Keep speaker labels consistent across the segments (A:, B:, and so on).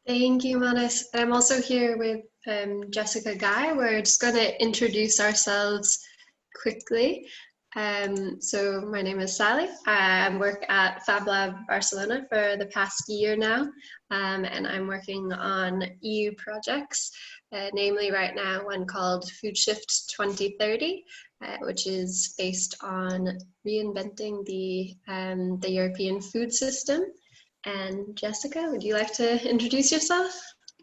A: Thank you, Manis. I'm also here with Jessica Guy. We're just going to introduce ourselves quickly. So my name is Sally. I work at Fab Lab Barcelona for the past year now, and I'm working on EU projects, namely right now one called FoodSHIFT 2030, which is based on reinventing the European food system. And Jessica, would you like to introduce yourself?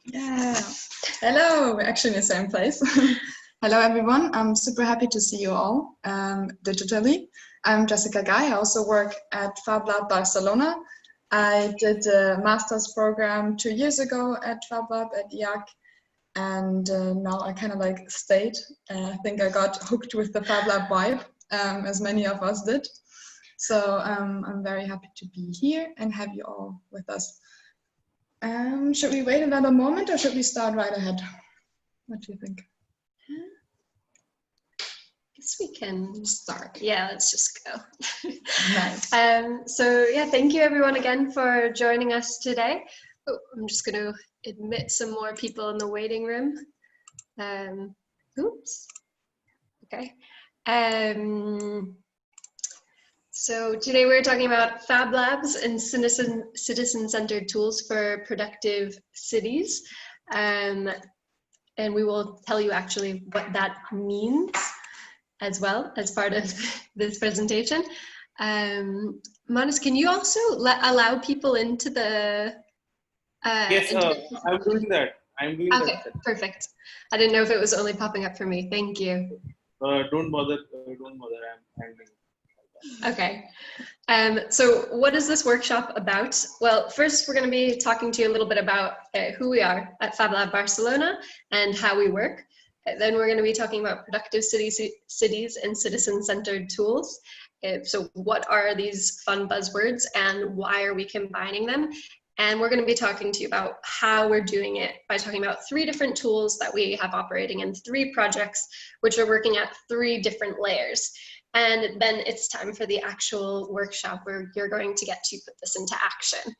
B: Yeah, hello, we're actually in the same place. Hello everyone, I'm super happy to see you all digitally. I'm Jessica Guy, I also work at Fab Lab Barcelona. I did a master's program 2 years ago at Fab Lab at IAC, and now I kind of like stayed. I think I got hooked with the Fab Lab vibe, as many of us did. So I'm very happy to be here and have you all with us. Should we wait another moment or should we start right ahead? What do you think?
A: I guess we can start. Yeah, let's just go.
B: Nice.
A: So yeah, thank you everyone again for joining us today. Oh, I'm just going to admit some more people in the waiting room. Oops. Okay. So today we're talking about Fab Labs and citizen-centered tools for productive cities. And we will tell you actually what that means as well as part of this presentation. Manis, can you also allow people into the...
C: yes, I'm doing that.
A: Okay, perfect. I didn't know if it was only popping up for me. Thank you.
C: Don't bother. I'm doing it.
A: Okay, so what is this workshop about? Well, first we're going to be talking to you a little bit about who we are at Fab Lab Barcelona and how we work. Then we're going to be talking about productive cities and citizen-centered tools. So what are these fun buzzwords and why are we combining them? And we're going to be talking to you about how we're doing it by talking about 3 different tools that we have operating in 3 projects, which are working at 3 different layers. And then it's time for the actual workshop where you're going to get to put this into action.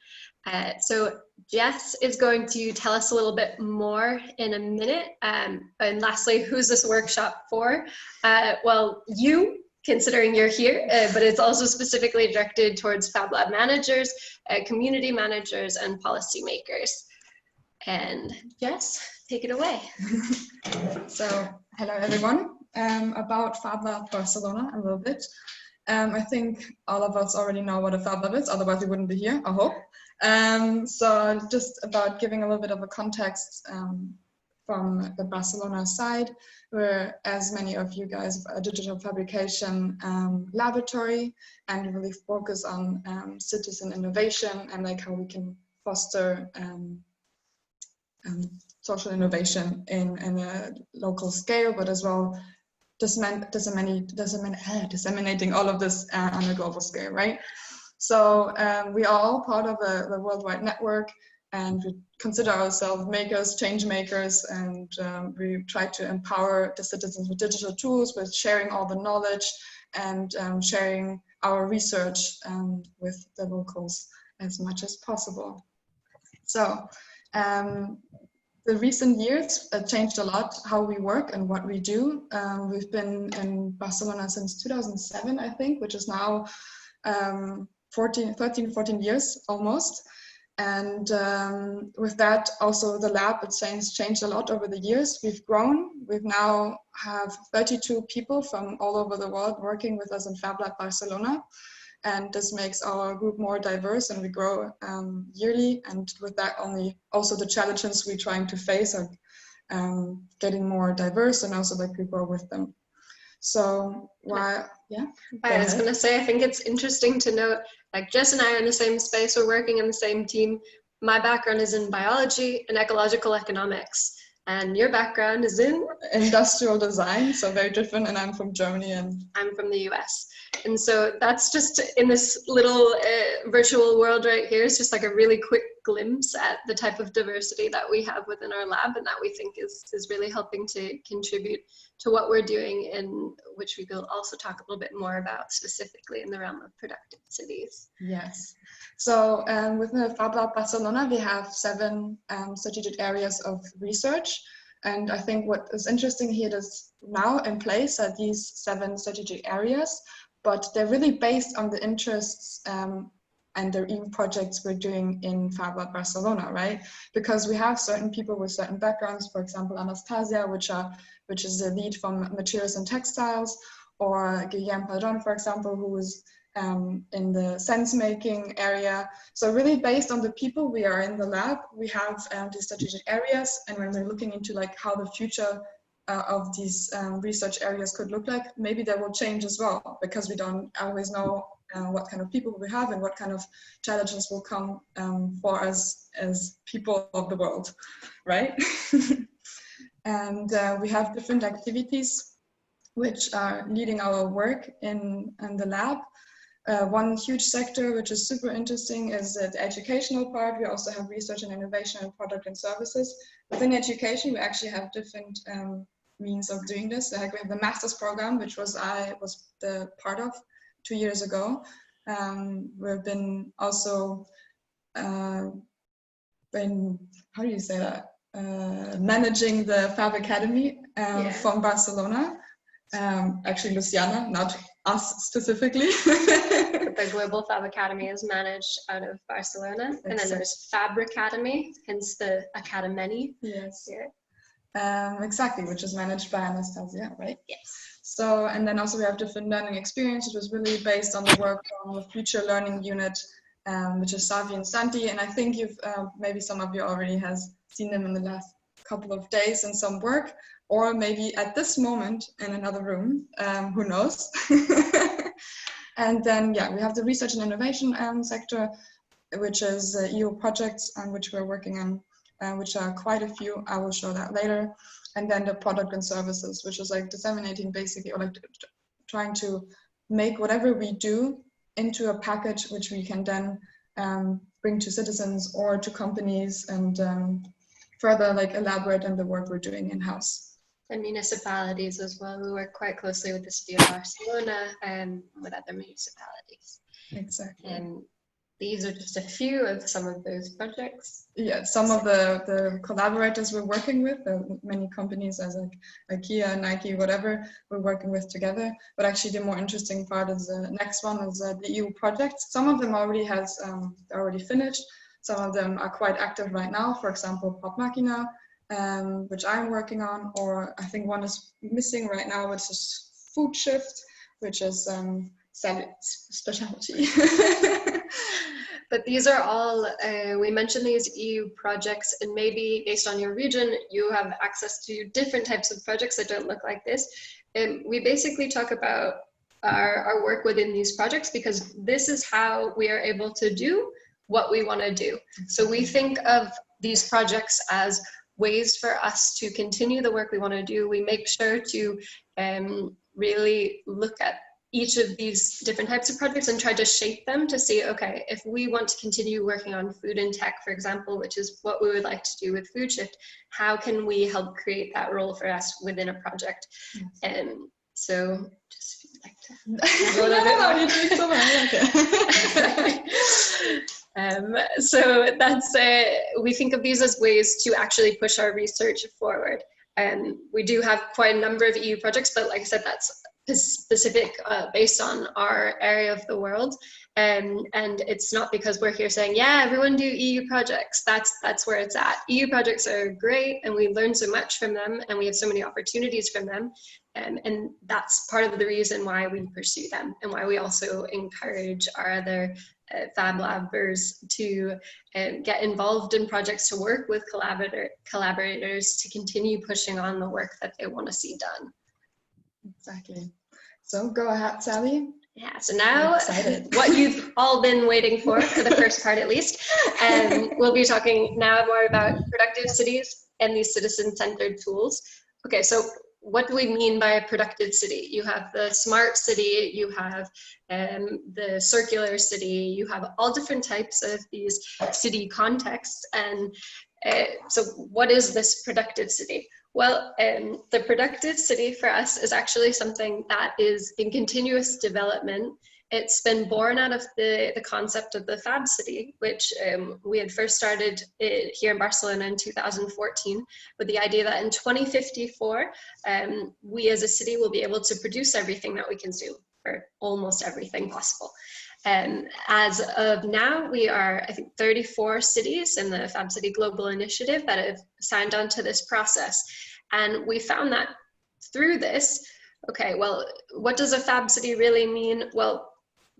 A: So Jess is going to tell us a little bit more in a minute. And lastly, who's this workshop for? Well, you, considering you're here, but it's also specifically directed towards Fab Lab managers, community managers, and policymakers. And Jess, take it away.
B: So, hello everyone. About Fab Lab Barcelona a little bit. I think all of us already know what a Fab Lab is, otherwise we wouldn't be here, I hope. So just about giving a little bit of a context from the Barcelona side, we're, as many of you guys, a digital fabrication laboratory, and really focus on citizen innovation and like how we can foster social innovation in a local scale, but as well disseminating all of this on a global scale, right? So we are all part of the worldwide network, and we consider ourselves makers, change makers, and we try to empower the citizens with digital tools, with sharing all the knowledge and sharing our research with the locals as much as possible. So the recent years changed a lot how we work and what we do. We've been in Barcelona since 2007, I think, which is now 13, 14 years almost. And with that, also the lab, it's changed a lot over the years. We've grown. We've now have 32 people from all over the world working with us in Fab Lab Barcelona. And this makes our group more diverse, and we grow yearly. And with that, also the challenges we're trying to face are getting more diverse, and also like we grow with them. So yeah.
A: I was going to say, I think it's interesting to note, like Jess and I are in the same space, we're working in the same team. My background is in biology and ecological economics, and your background is in?
B: Industrial design, so very different, and I'm from Germany. And
A: I'm from the US. And so that's just in this little virtual world right here. It's just like a really quick glimpse at the type of diversity that we have within our lab, and that we think is really helping to contribute to what we're doing, in which we will also talk a little bit more about specifically in the realm of productive cities.
B: Yes. So within the Fab Lab Barcelona, we have 7 strategic areas of research. And I think what is interesting here is now in place are these 7 strategic areas, but they're really based on the interests and the EU projects we're doing in Fab Lab Barcelona, right? Because we have certain people with certain backgrounds, for example, Anastasia, which is the lead from materials and textiles, or Guillaume Padron, for example, who is in the sense-making area. So really based on the people we are in the lab, we have these strategic areas, and when we're looking into like how the future of these research areas could look like, maybe they will change as well, because we don't always know what kind of people we have and what kind of challenges will come for us as people of the world, right? And we have different activities which are leading our work in the lab. One huge sector which is super interesting is the educational part. We also have research and innovation and product and services. Within education, we actually have different means of doing this. Like we have the master's program, which I was the part of 2 years ago. We've been also how do you say that? Managing the Fab Academy from Barcelona. Actually, Luciana, not us specifically.
A: The Global Fab Academy is managed out of Barcelona. Exactly. And then there's Fab Academy, hence the Academy.
B: Yes. Yeah. Exactly, which is managed by Anastasia, right?
A: Yes.
B: So, and then also we have different learning experiences, which was really based on the work from the Future Learning Unit, which is Savi and Santi. And I think you've, maybe some of you already has seen them in the last couple of days in some work, or maybe at this moment in another room, who knows? And then, yeah, we have the research and innovation sector, which is EU projects which we're working on, which are quite a few. I will show that later. And then the product and services, which is like disseminating basically, or like trying to make whatever we do into a package which we can then bring to citizens or to companies and further like elaborate on the work we're doing in-house.
A: And municipalities as well. We work quite closely with the city of Barcelona and with other municipalities.
B: Exactly.
A: And these are just a few of some of those projects.
B: Yeah, some of the collaborators we're working with, many companies as like IKEA, Nike, whatever, we're working with together. But actually the more interesting part is the next one is the EU projects. Some of them already finished. Some of them are quite active right now. For example, Pop-Machina, which I'm working on, or I think one is missing right now, which is FoodSHIFT, which is specialty.
A: But these are all, we mentioned these EU projects, and maybe based on your region, you have access to different types of projects that don't look like this. And we basically talk about our work within these projects because this is how we are able to do what we want to do. So we think of these projects as ways for us to continue the work we want to do. We make sure to really look at each of these different types of projects and try to shape them to see, okay, if we want to continue working on food and tech, for example, which is what we would like to do with FoodSHIFT, how can we help create that role for us within a project? And so just if you'd like to go a little bit more. So that's, we think of these as ways to actually push our research forward. And we do have quite a number of EU projects, but like I said, that's specific based on our area of the world. And it's not because we're here saying, yeah, everyone do EU projects. That's where it's at. EU projects are great and we learn so much from them and we have so many opportunities from them. And that's part of the reason why we pursue them and why we also encourage our other Fab Labbers to get involved in projects, to work with collaborators to continue pushing on the work that they want to see done.
B: Exactly. So go ahead, Sally.
A: Yeah, so now what you've all been waiting for the first part at least, we'll be talking now more about productive cities and these citizen-centered tools. Okay, so what do we mean by a productive city? You have the smart city, you have the circular city, you have all different types of these city contexts. And so what is this productive city? Well, the productive city for us is actually something that is in continuous development. It's been born out of the concept of the Fab City, which we had first started here in Barcelona in 2014, with the idea that in 2054, we as a city will be able to produce everything that we consume, or almost everything possible. As of now, we are, I think, 34 cities in the Fab City Global Initiative that have signed on to this process. And we found that through this, okay, well, what does a Fab City really mean? Well,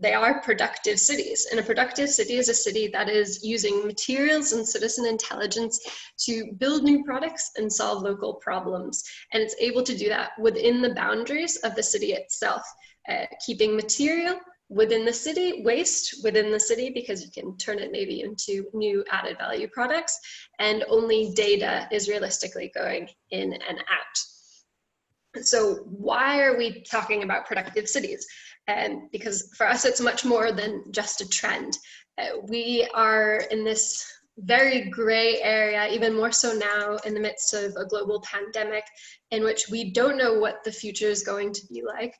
A: they are productive cities. And a productive city is a city that is using materials and citizen intelligence to build new products and solve local problems. And it's able to do that within the boundaries of the city itself, keeping material within the city, waste within the city, because you can turn it maybe into new added value products, and only data is realistically going in and out. So why are we talking about productive cities? Because for us, it's much more than just a trend. We are in this very gray area, even more so now in the midst of a global pandemic, in which we don't know what the future is going to be like.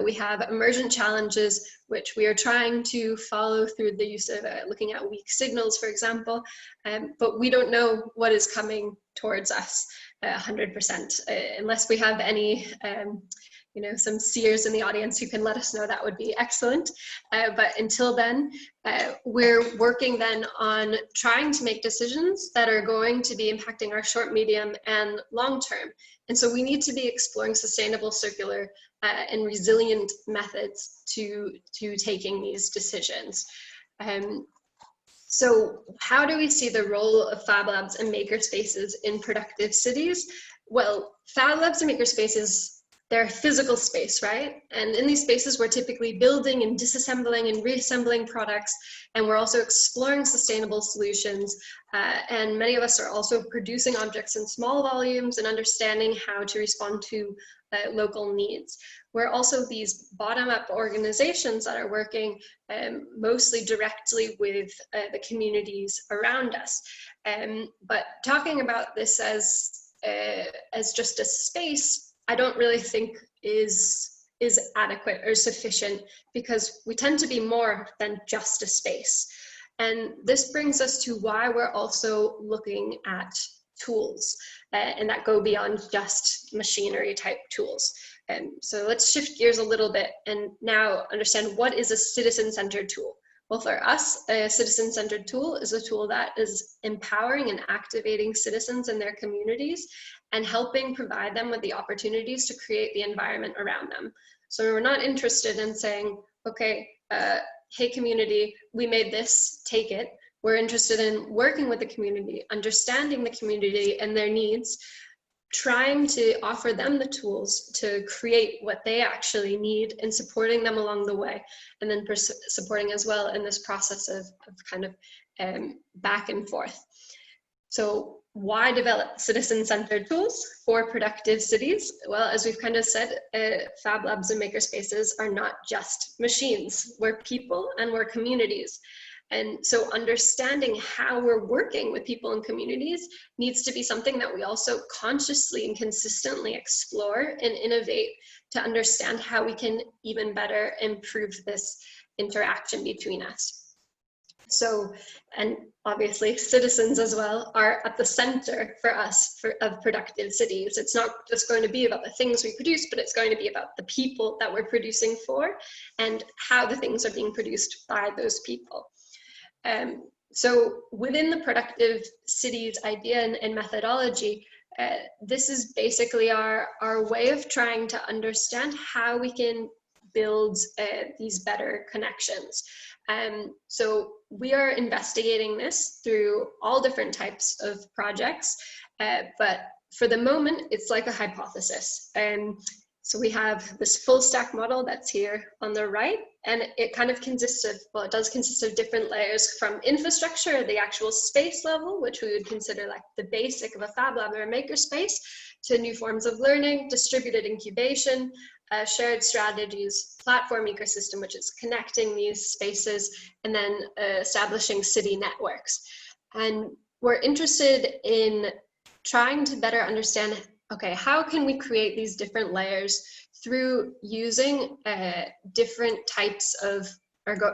A: We have emergent challenges, which we are trying to follow through the use of looking at weak signals, for example, but we don't know what is coming towards us 100%. Unless we have any some seers in the audience who can let us know, that would be excellent. But until then, we're working then on trying to make decisions that are going to be impacting our short, medium, and long term. And so we need to be exploring sustainable, circular, and resilient methods to taking these decisions. So how do we see the role of Fab Labs and Makerspaces in productive cities? Well, Fab Labs and Makerspaces, they're physical space, right? And in these spaces, we're typically building and disassembling and reassembling products, and we're also exploring sustainable solutions. And many of us are also producing objects in small volumes and understanding how to respond to local needs. We're also these bottom-up organizations that are working mostly directly with the communities around us. But talking about this as just a space, I don't really think is adequate or sufficient, because we tend to be more than just a space. And this brings us to why we're also looking at tools and that go beyond just machinery type tools. So let's shift gears a little bit and now understand, what is a citizen-centered tool? Well, for us, a citizen-centered tool is a tool that is empowering and activating citizens in their communities and helping provide them with the opportunities to create the environment around them. So we're not interested in saying, okay, hey community, we made this, take it. We're interested in working with the community, understanding the community and their needs, trying to offer them the tools to create what they actually need, and supporting them along the way, and then supporting as well in this process of kind of back and forth. So why develop citizen-centered tools for productive cities? Well, as we've kind of said, Fab Labs and Makerspaces are not just machines. We're people and we're communities. And so understanding how we're working with people and communities needs to be something that we also consciously and consistently explore and innovate to understand how we can even better improve this interaction between us. So, and obviously citizens as well are at the center for us of productive cities. It's not just going to be about the things we produce, but it's going to be about the people that we're producing for and how the things are being produced by those people. So within the productive cities idea and methodology, this is basically our way of trying to understand how we can build these better connections. So we are investigating this through all different types of projects, but for the moment, it's like a hypothesis. So we have this full stack model that's here on the right, and it kind of consists of, well, it does consist of different layers from infrastructure, the actual space level, which we would consider like the basic of a Fab Lab or a makerspace, to new forms of learning, distributed incubation, shared strategies, platform ecosystem, which is connecting these spaces, and then establishing city networks. And we're interested in trying to better understand, okay, how can we create these different layers through using different types of,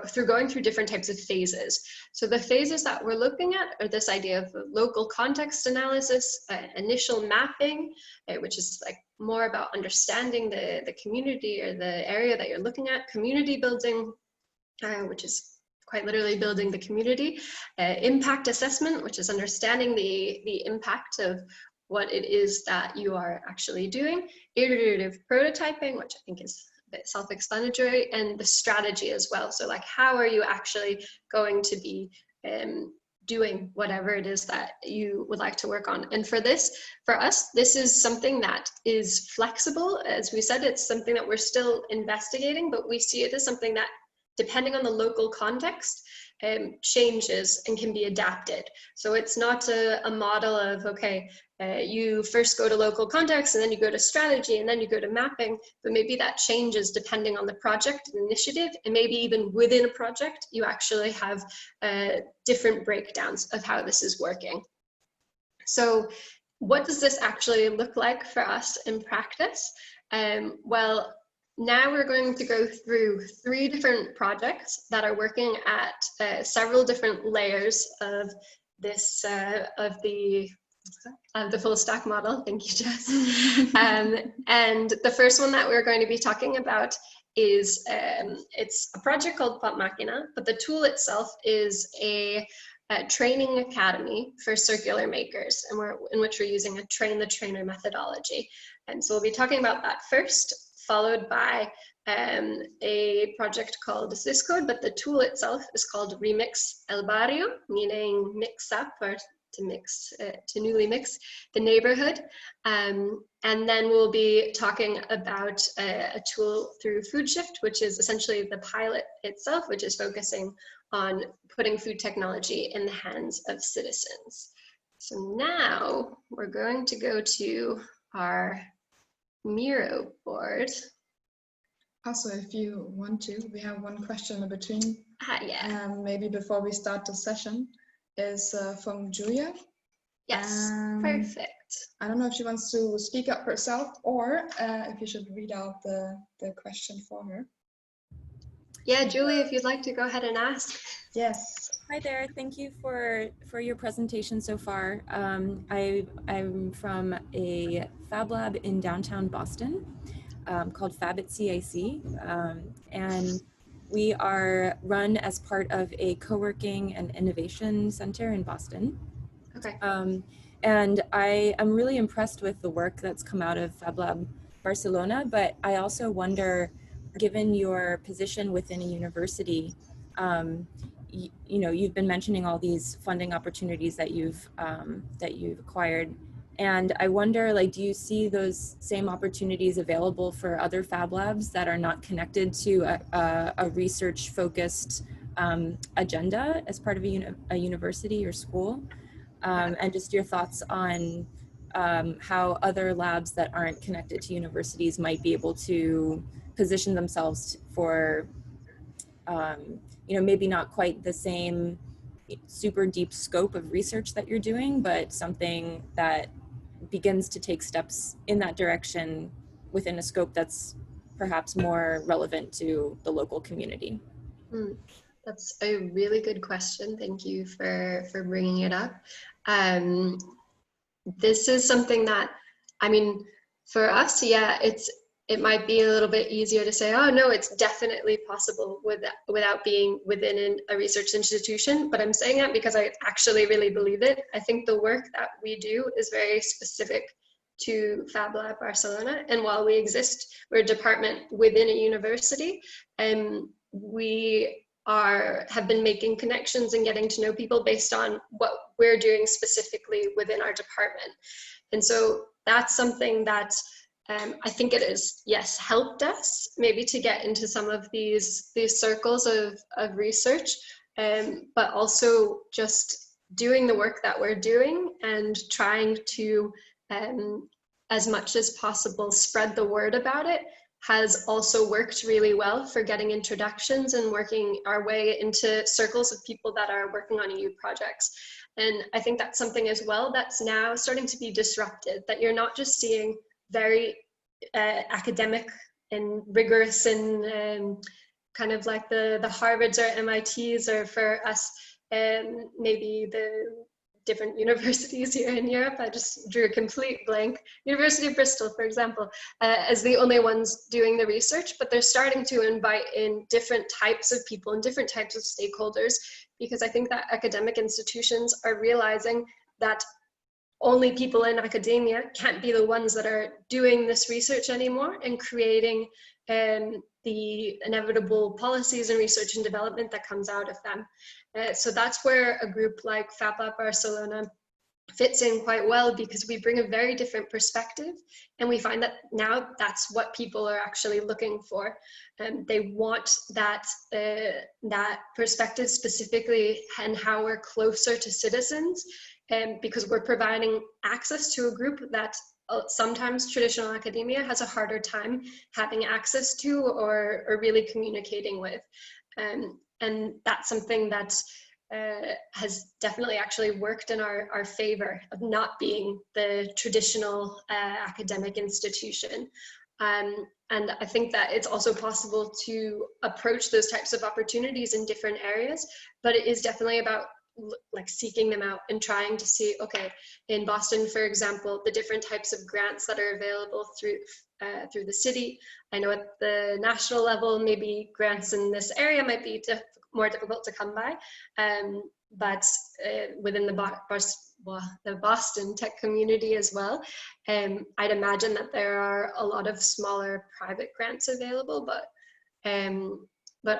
A: through going through different types of phases. So the phases that we're looking at are this idea of local context analysis, initial mapping, which is like more about understanding the community or the area that you're looking at, community building, which is quite literally building the community, impact assessment, which is understanding the impact of what it is that you are actually doing, iterative prototyping, which I think is a bit self-explanatory, and the strategy as well. So like, how are you actually going to be doing whatever it is that you would like to work on? And for us, this is something that is flexible. As we said, it's something that we're still investigating, but we see it as something that, depending on the local context, changes and can be adapted. So it's not a model of, okay, you first go to local context and then you go to strategy and then you go to mapping, but maybe that changes depending on the project and initiative, and maybe even within a project, you actually have different breakdowns of how this is working. So what does this actually look like for us in practice? Well, now we're going to go through 3 different projects that are working at several different layers of this, of the full stack model. Thank you, Jess. And the first one that we're going to be talking about is, it's a project called Pop-Machina, but the tool itself is a training academy for circular makers, and in which we're using a train the trainer methodology. And so we'll be talking about that first, followed by a project called SISCODE, but the tool itself is called Remix El Barrio, meaning mix up, or to mix, to newly mix the neighborhood. And then we'll be talking about a tool through FoodSHIFT, which is essentially the pilot itself, which is focusing on putting food technology in the hands of citizens. So now we're going to go to our Miro board.
B: Also, if you want to, we have one question in between.
A: Yeah.
B: Maybe before we start the session, is from Julia.
A: Yes, perfect.
B: I don't know if she wants to speak up herself, or if you should read out the question for her.
A: Yeah, Julie, if you'd like to go ahead and ask.
B: Yes.
D: Hi there. Thank you for your presentation so far. I'm from a Fab Lab in downtown Boston called Fab at CIC, and we are run as part of a co-working and innovation center in Boston.
A: Okay.
D: And I am really impressed with the work that's come out of Fab Lab Barcelona, but I also wonder, given your position within a university, you know, you've been mentioning all these funding opportunities that you've acquired, and I wonder, like, do you see those same opportunities available for other Fab Labs that are not connected to a research-focused agenda as part of a university or school? And just your thoughts on how other labs that aren't connected to universities might be able to position themselves for, you know, maybe not quite the same super deep scope of research that you're doing, but something that begins to take steps in that direction within a scope that's perhaps more relevant to the local community.
A: That's a really good question. Thank you for bringing it up. This is something that, I mean, for us, yeah, it might be a little bit easier to say, oh no, it's definitely possible without being within a research institution. But I'm saying that because I actually really believe it. I think the work that we do is very specific to Fab Lab Barcelona. And while we exist, we're a department within a university, and we have been making connections and getting to know people based on what we're doing specifically within our department. And so that's something that I think it has, yes, helped us maybe to get into some of these circles of research, but also just doing the work that we're doing and trying to, as much as possible, spread the word about it has also worked really well for getting introductions and working our way into circles of people that are working on EU projects. And I think that's something as well that's now starting to be disrupted, that you're not just seeing very academic and rigorous and kind of like the Harvards or MITs, or for us, maybe the different universities here in Europe. I just drew a complete blank. University of Bristol, for example, as the only ones doing the research, but they're starting to invite in different types of people and different types of stakeholders, because I think that academic institutions are realizing that only people in academia can't be the ones that are doing this research anymore and creating the inevitable policies and research and development that comes out of them. So that's where a group like Fab Lab Barcelona fits in quite well, because we bring a very different perspective, and we find that now that's what people are actually looking for. They want that perspective specifically, and how we're closer to citizens, because we're providing access to a group that sometimes traditional academia has a harder time having access to or really communicating with. And that's something that has definitely actually worked in our favor of not being the traditional academic institution. And I think that it's also possible to approach those types of opportunities in different areas, but it is definitely about like seeking them out and trying to see, okay, in Boston, for example, the different types of grants that are available through the city. I know at the national level, maybe grants in this area might be more difficult to come by, but within the Boston tech community as well, I'd imagine that there are a lot of smaller private grants available, but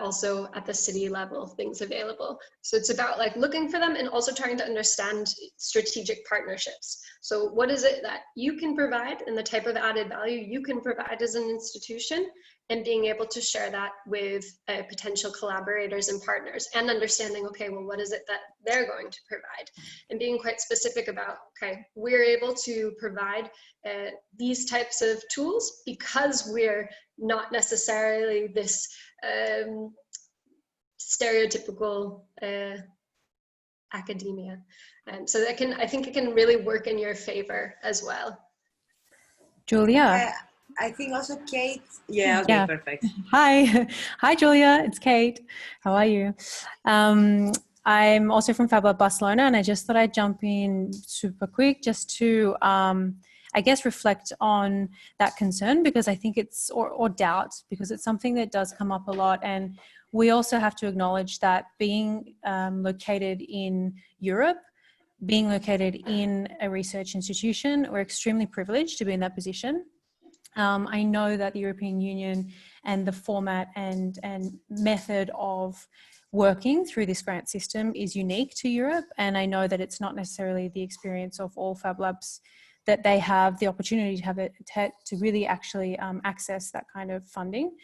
A: also at the city level, things available. So it's about like looking for them and also trying to understand strategic partnerships. So what is it that you can provide and the type of added value you can provide as an institution, and being able to share that with potential collaborators and partners, and understanding, okay, well, what is it that they're going to provide? And being quite specific about, okay, we're able to provide these types of tools because we're not necessarily this stereotypical academia. So that I think it can really work in your favor as well.
E: Julia. I think also Kate. Yeah, okay, yeah. Perfect.
F: Hi. Hi, Julia. It's Kate. How are you? I'm also from Fab Lab Barcelona, and I just thought I'd jump in super quick just to, I guess, reflect on that concern, because I think it's, or doubt, because it's something that does come up a lot. And we also have to acknowledge that being located in Europe, being located in a research institution, we're extremely privileged to be in that position. I know that the European Union and the format and method of working through this grant system is unique to Europe. And I know that it's not necessarily the experience of all Fab Labs that they have the opportunity to have it, to really actually access that kind of funding.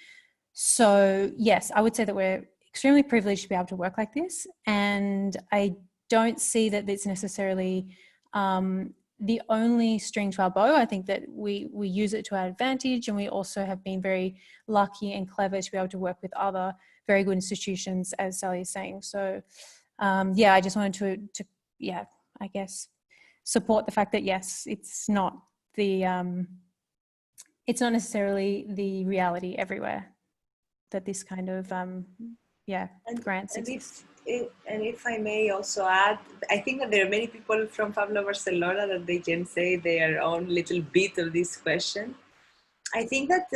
F: So yes, I would say that we're extremely privileged to be able to work like this. And I don't see that it's necessarily the only string to our bow. I think that we use it to our advantage, and we also have been very lucky and clever to be able to work with other very good institutions, as Sally is saying. So yeah, I just wanted to yeah, I guess support the fact that yes, it's not necessarily the reality everywhere that this kind of yeah, grants exist.
E: And if I may also add, I think that there are many people from Fab Lab Barcelona that they can say their own little bit of this question. I think that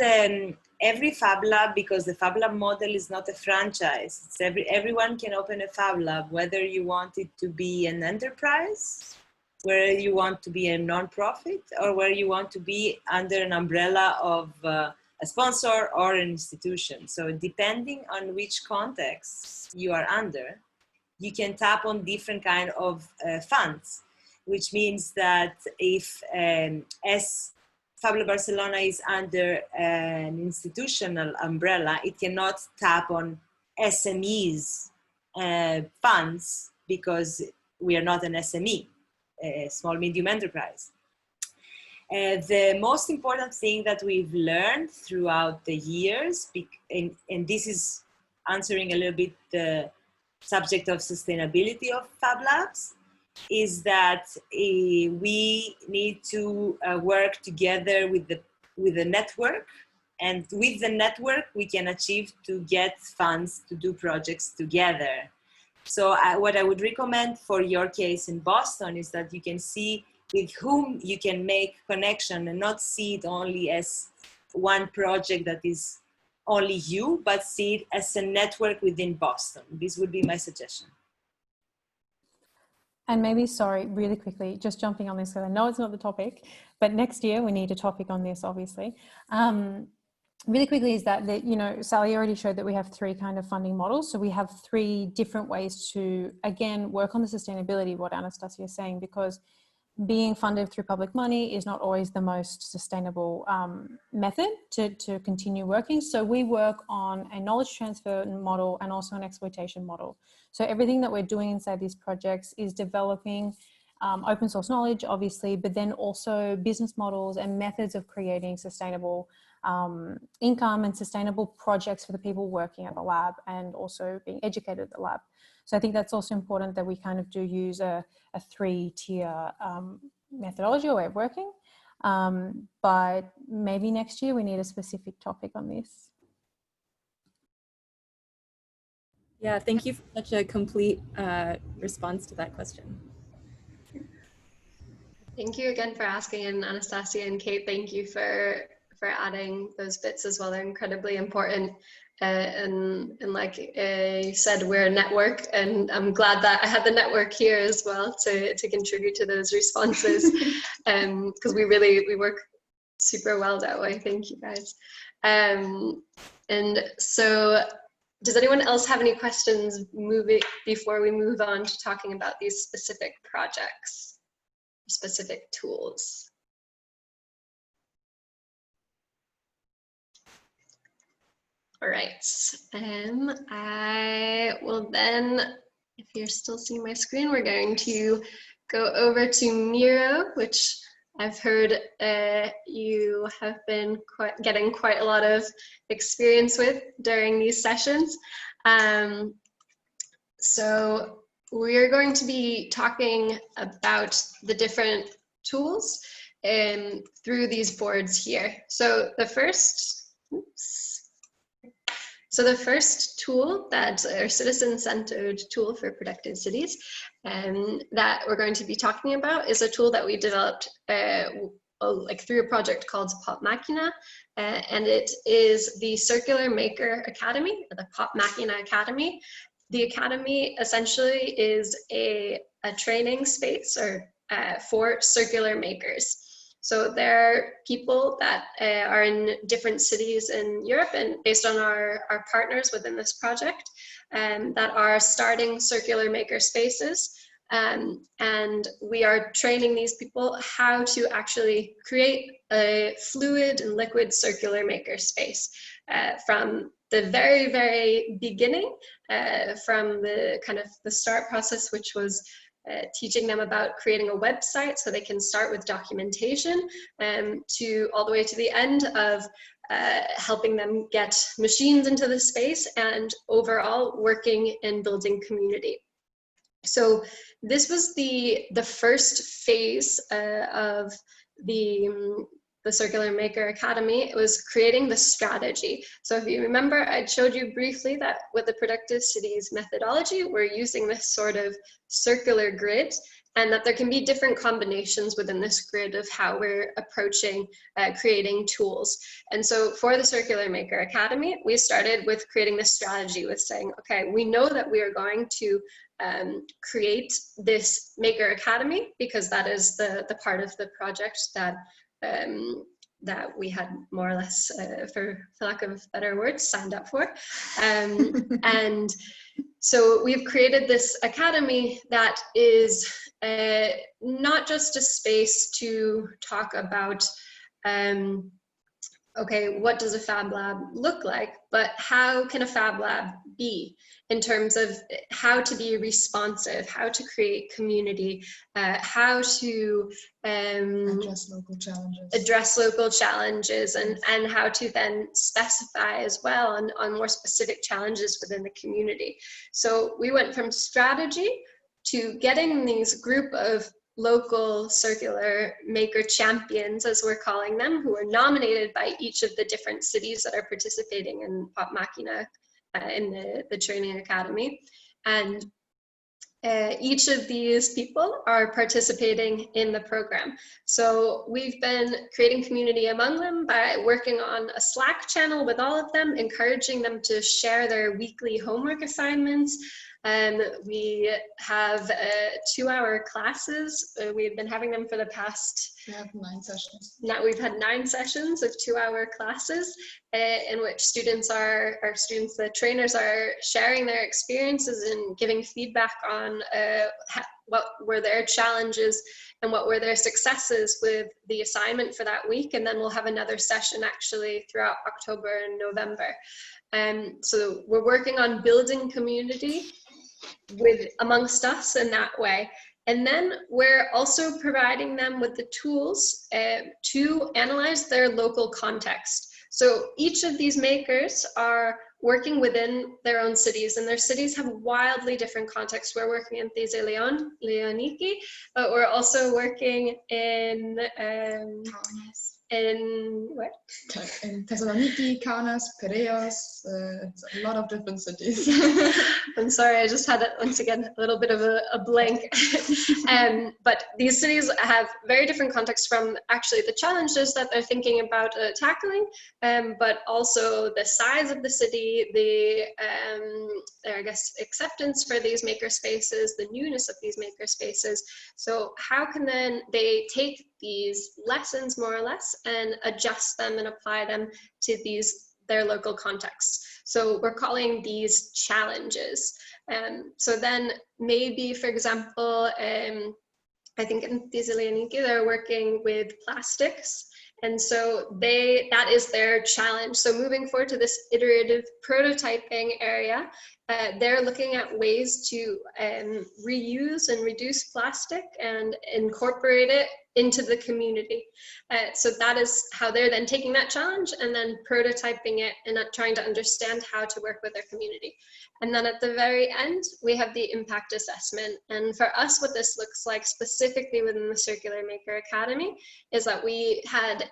E: every Fab Lab, because the Fab Lab model is not a franchise, it's everyone can open a Fab Lab, whether you want it to be an enterprise, where you want to be a non-profit, or where you want to be under an umbrella of a sponsor or an institution. So depending on which context you are under, you can tap on different kind of funds, which means that if, as Fab Lab Barcelona is under an institutional umbrella, it cannot tap on SMEs funds because we are not an SME, a small medium enterprise. The most important thing that we've learned throughout the years, and this is answering a little bit the subject of sustainability of Fab Labs, is that we need to work together with the network, and with the network we can achieve to get funds to do projects together. So what I would recommend for your case in Boston is that you can see with whom you can make connection and not see it only as one project that is only you, but see it as a network within Boston. This would be my suggestion.
F: And maybe, sorry, really quickly, just jumping on this, because I know it's not the topic, but next year we need a topic on this, obviously. Really quickly is that, you know, Sally already showed that we have 3 kind of funding models. So we have 3 different ways to, again, work on the sustainability, what Anastasia is saying, because being funded through public money is not always the most sustainable method to continue working. So we work on a knowledge transfer model and also an exploitation model. So everything that we're doing inside these projects is developing open source knowledge, obviously, but then also business models and methods of creating sustainable income and sustainable projects for the people working at the lab and also being educated at the lab. So I think that's also important that we kind of do use a 3-tier methodology or way of working. But maybe next year we need a specific topic on this.
D: Yeah, thank you for such a complete response to that question.
A: Thank you again for asking, and Anastasia and Kate, thank you for adding those bits as well. They're incredibly important. And like I said, we're a network, and I'm glad that I had the network here as well to contribute to those responses, because we work super well that way. Thank you guys. And so does anyone else have any questions before we move on to talking about these specific projects, specific tools? All right, I will then, if you're still seeing my screen, we're going to go over to Miro, which I've heard you have been getting quite a lot of experience with during these sessions. So we're going to be talking about the different tools through these boards here. So the first, So the first tool, that's our citizen-centered tool for productive cities, that we're going to be talking about is a tool that we developed through a project called Pop-Machina, and it is the Circular Maker Academy, or the Pop-Machina Academy. The Academy essentially is a training space for circular makers. So there are people that are in different cities in Europe, and based on our partners within this project, that are starting circular maker spaces. And we are training these people how to actually create a fluid and liquid circular maker space from the very, very beginning, from the kind of the start process, which was teaching them about creating a website so they can start with documentation, to all the way to the end of helping them get machines into the space and overall working and building community. So this was the first phase of the Circular Maker Academy. It was creating the strategy. So if you remember, I showed you briefly that with the Productive Cities methodology, we're using this sort of circular grid, and that there can be different combinations within this grid of how we're approaching creating tools. And so for the Circular Maker Academy, we started with creating this strategy with saying, okay, we know that we are going to create this Maker Academy because that is the part of the project that we had more or less, for lack of better words, signed up for. And so we've created this academy that is not just a space to talk about okay, what does a Fab Lab look like? But how can a Fab Lab be in terms of how to be responsive, how to create community, how to
B: address
A: local challenges, and how to then specify as well on more specific challenges within the community. So we went from strategy to getting these group of local circular maker champions, as we're calling them, who are nominated by each of the different cities that are participating in Pop-Machina in the training academy. And each of these people are participating in the program. So we've been creating community among them by working on a Slack channel with all of them, encouraging them to share their weekly homework assignments. We have 2-hour classes. We've been having them for the past...
B: We have 9 sessions.
A: Now we've had 9 sessions of 2-hour classes in which the trainers are sharing their experiences and giving feedback on what were their challenges and what were their successes with the assignment for that week. And then we'll have another session actually throughout October and November. So we're working on building community amongst us in that way. And then we're also providing them with the tools to analyze their local context. So each of these makers are working within their own cities, and their cities have wildly different contexts. We're working in These Leoniki, but we're also working in where?
B: In Thessaloniki, Kaunas, Piraeus, it's a lot of different cities.
A: I'm sorry, I just had once again a little bit of a blank. But these cities have very different contexts from actually the challenges that they're thinking about tackling, but also the size of the city, the I guess acceptance for these makerspaces, the newness of these makerspaces. So how can then they take these lessons more or less and adjust them and apply them to their local contexts? So we're calling these challenges. So then maybe, for example, I think in These Leoniki, they're working with plastics. And so that is their challenge. So moving forward to this iterative prototyping area, they're looking at ways to reuse and reduce plastic and incorporate it into the community. So that is how they're then taking that challenge and then prototyping it and trying to understand how to work with their community. And then at the very end, we have the impact assessment. And for us, what this looks like specifically within the Circular Maker Academy is that we had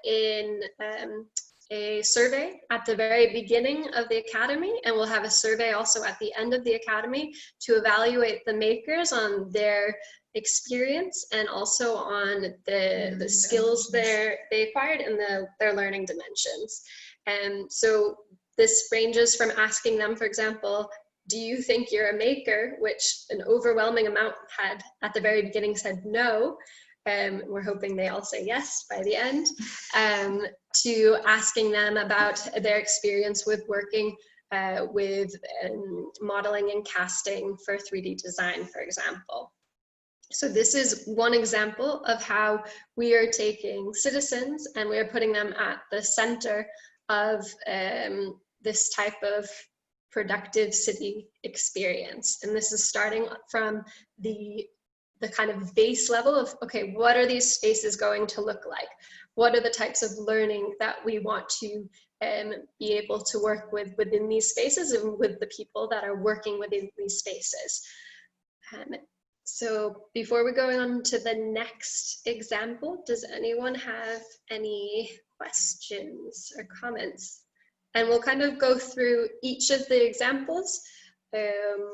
A: a survey at the very beginning of the academy, and we'll have a survey also at the end of the academy to evaluate the makers on their experience and also on the skills they acquired and their learning dimensions. And so this ranges from asking them, for example, do you think you're a maker, which an overwhelming amount had at the very beginning said no. We're hoping they all say yes by the end, to asking them about their experience with working with modeling and casting for 3D design, for example. So this is one example of how we are taking citizens and we are putting them at the center of this type of productive city experience. And this is starting from the kind of base level of, okay, what are these spaces going to look like? What are the types of learning that we want to be able to work with within these spaces and with the people that are working within these spaces? So before we go on to the next example, does anyone have any questions or comments? And we'll kind of go through each of the examples.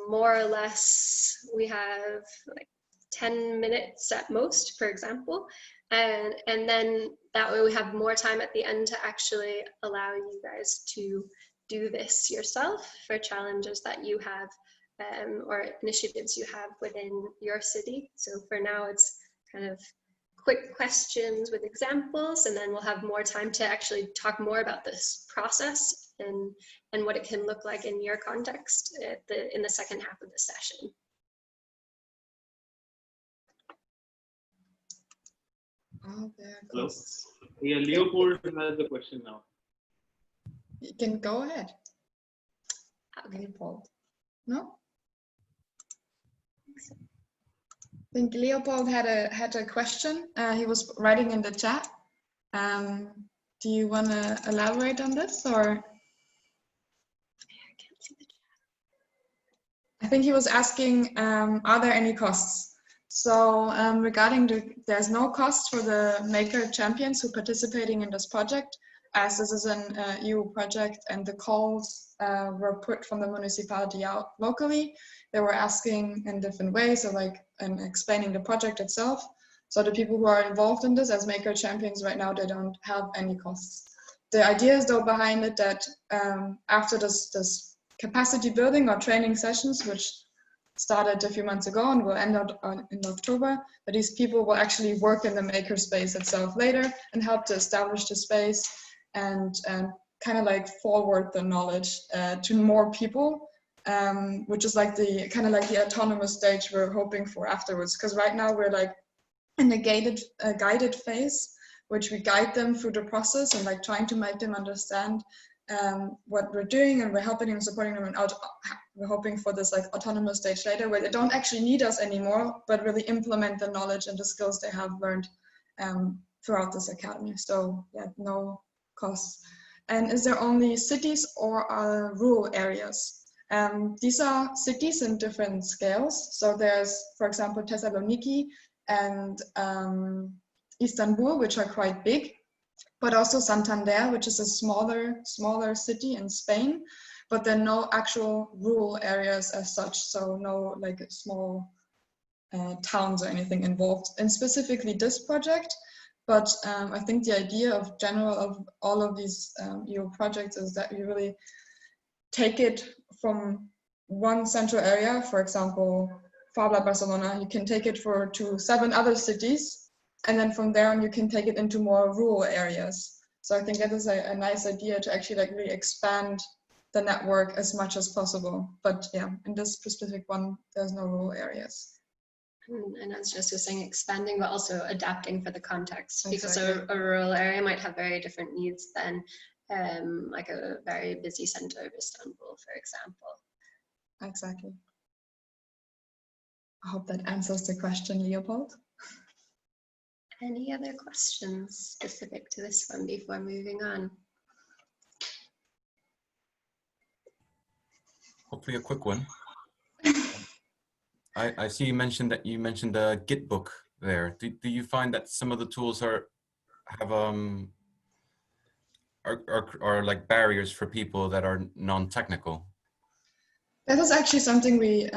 A: More or less, we have like 10 minutes at most per example. And then that way we have more time at the end to actually allow you guys to do this yourself for challenges that you have or initiatives you have within your city. So for now, it's kind of quick questions with examples, and then we'll have more time to actually talk more about this process and what it can look like in your context in the second half of the session.
B: Oh, there
C: Hello?
B: goes.
C: Yeah, Leopold has the question now.
B: You can go ahead. Leopold. No? I think Leopold had a question. He was writing in the chat. Do you want to elaborate on this, or? I can't see the chat. I think he was asking, are there any costs? So regarding there's no cost for the maker champions who are participating in this project, as this is an EU project and the calls were put from the municipality out locally. They were asking in different ways, so like explaining the project itself. So the people who are involved in this as maker champions right now, they don't have any costs. The idea is though behind it that after this capacity building or training sessions, which started a few months ago and will end in October, that these people will actually work in the makerspace itself later and help to establish the space and kind of like forward the knowledge to more people, which is like the kind of like the autonomous stage we're hoping for afterwards. Because right now we're like in a guided phase, which we guide them through the process and like trying to make them understand what we're doing, and we're helping and supporting them, and we're hoping for this like autonomous stage later where they don't actually need us anymore, but really implement the knowledge and the skills they have learned throughout this academy. So yeah, no costs. And is there only cities or rural areas? These are cities in different scales. So there's, for example, Thessaloniki and Istanbul, which are quite big, but also Santander, which is a smaller city in Spain, but there are no actual rural areas as such, so no like small towns or anything involved in specifically this project. But I think the idea of general of all of these EU projects is that you really take it from one central area, for example, Fab Lab Barcelona, you can take it to 7 other cities, and then from there on you can take it into more rural areas. So I think that is a nice idea to actually like really expand the network as much as possible. But yeah, in this specific one, there's no rural areas.
A: And as Jess was saying, expanding, but also adapting for the context, because
B: Exactly.
A: a rural area might have very different needs than like a very busy center of Istanbul, for example.
B: Exactly. I hope that answers the question, Leopold.
A: Any other questions specific to this one before moving on?
G: Hopefully a quick one. I see you mentioned a Git book there. Do you find that some of the tools are like barriers for people that are non-technical?
B: That is actually something we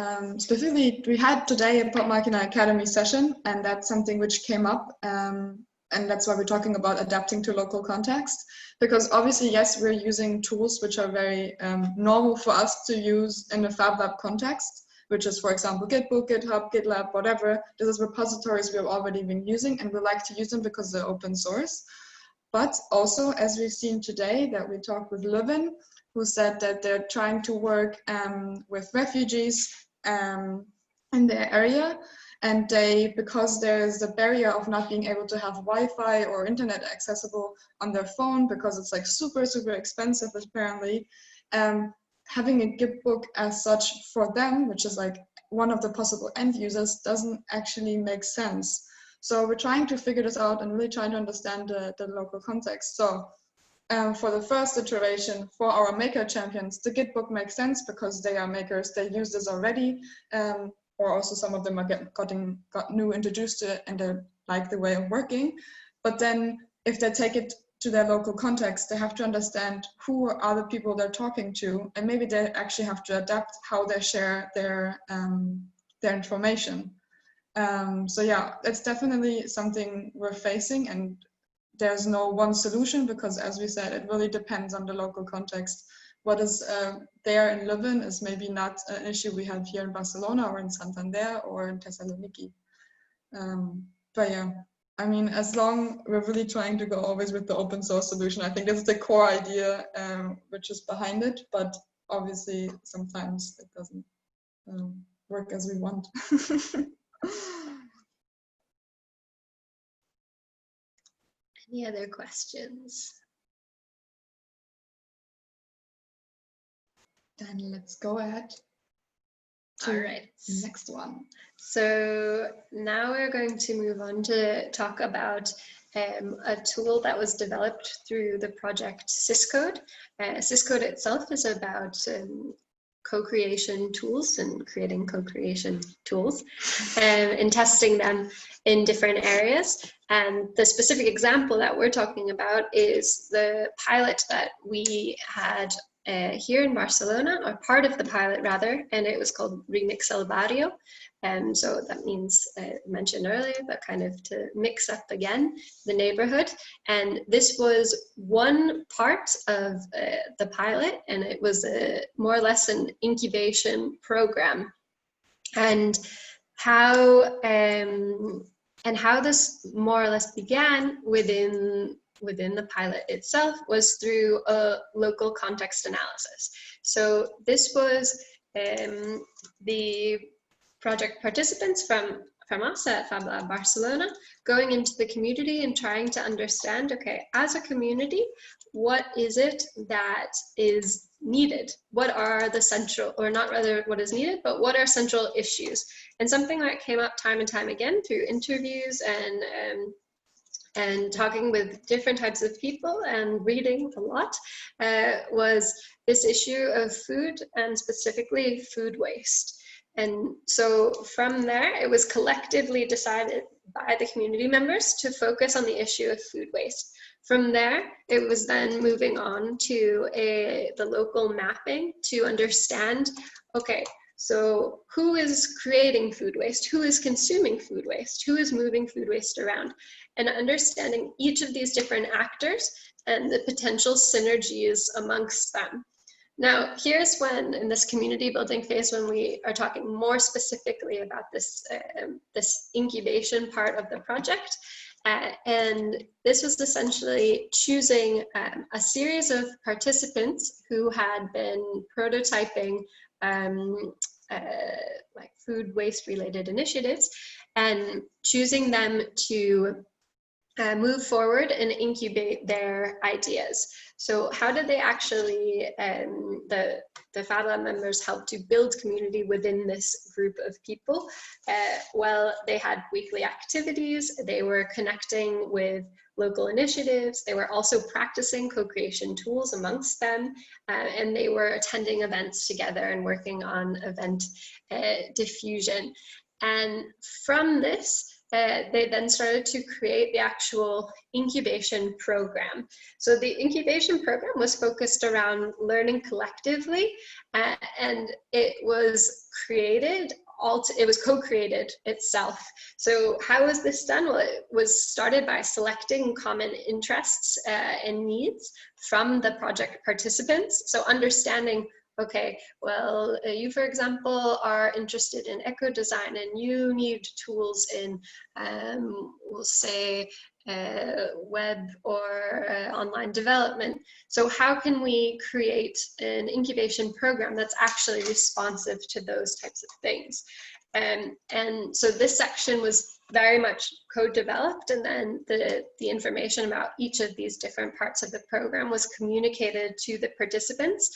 B: we had today a Pop-Machina Academy session, and that's something which came up, and that's why we're talking about adapting to local context. Because obviously, yes, we're using tools which are very normal for us to use in a Fab Lab context, which is, for example, Gitbook, GitHub, GitLab, whatever. This is repositories we have already been using, and we like to use them because they're open source. But also, as we've seen today, that we talked with Leuven, who said that they're trying to work with refugees in their area, and because there's a barrier of not being able to have Wi-Fi or internet accessible on their phone, because it's like super expensive apparently, having a Git book as such for them, which is like one of the possible end users, doesn't actually make sense. So we're trying to figure this out and really trying to understand the local context. So for the first iteration, for our maker champions, the Git book makes sense because they are makers, they use this already, or also some of them are got new introduced to it and they like the way of working. But then if they take it to their local context, they have to understand who are the people they're talking to, and maybe they actually have to adapt how they share their information. So yeah, that's definitely something we're facing, and there's no one solution because, as we said, it really depends on the local context. What is there in Leuven is maybe not an issue we have here in Barcelona or in Santander or in Thessaloniki. But yeah, I mean, as long we're really trying to go always with the open source solution, I think that's the core idea which is behind it. But obviously, sometimes it doesn't work as we want.
A: Any other questions?
B: Then let's go ahead to
A: All right.
B: the next one.
A: So now we're going to move on to talk about a tool that was developed through the project SISCODE. SISCODE itself is about co-creation tools and creating co-creation tools and testing them in different areas. And the specific example that we're talking about is the pilot that we had here in Barcelona, or part of the pilot rather, and it was called Remix el Barrio. And so that means, mentioned earlier, but kind of to mix up again the neighborhood. And this was one part of the pilot, and it was more or less an incubation program. And how this more or less began within the pilot itself was through a local context analysis. So this was the project participants from us at Fab Lab Barcelona going into the community and trying to understand, okay, as a community, what is it that is needed? What are the central, or not rather what is needed, but what are central issues? And something that came up time and time again through interviews and talking with different types of people and reading a lot was this issue of food, and specifically food waste. And so from there, it was collectively decided by the community members to focus on the issue of food waste. From there, it was then moving on to the local mapping to understand, okay, so who is creating food waste? Who is consuming food waste? Who is moving food waste around? And understanding each of these different actors and the potential synergies amongst them. Now, here's when, in this community building phase, when we are talking more specifically about this, this incubation part of the project. And this was essentially choosing a series of participants who had been prototyping like food waste related initiatives, and choosing them to move forward and incubate their ideas. So how did they actually, the Fab Lab members help to build community within this group of people? Well, they had weekly activities, they were connecting with local initiatives, they were also practicing co-creation tools amongst them, and they were attending events together and working on event diffusion. And from this, they then started to create the actual incubation program. So the incubation program was focused around learning collectively, and it was created, it was co-created itself. So how was this done? Well, it was started by selecting common interests and needs from the project participants. So understanding, okay, well, you, for example, are interested in eco-design and you need tools in, we'll say, web or online development. So how can we create an incubation program that's actually responsive to those types of things? And so this section was very much co-developed, and then the information about each of these different parts of the program was communicated to the participants.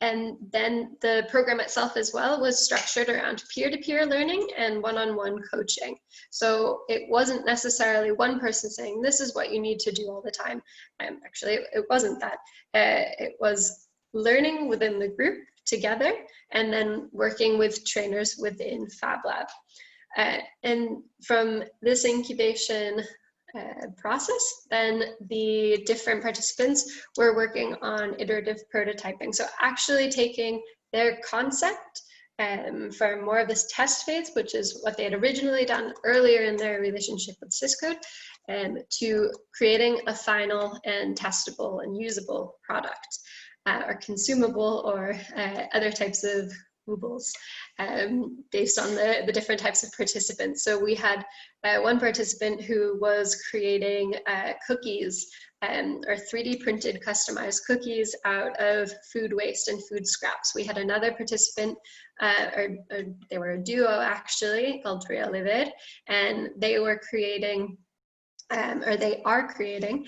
A: And then the program itself as well was structured around peer-to-peer learning and one-on-one coaching. So it wasn't necessarily one person saying, this is what you need to do all the time. Actually, it wasn't that. It was learning within the group together and then working with trainers within Fab Lab. And from this incubation process, then the different participants were working on iterative prototyping. So actually taking their concept for more of this test phase, which is what they had originally done earlier in their relationship with SISCODE, to creating a final and testable and usable product, or consumable, or other types of Googles, based on the different types of participants. So we had one participant who was creating cookies, or 3D printed customized cookies out of food waste and food scraps. We had another participant, or they were a duo actually, called Tria Livid, and they were creating or they are creating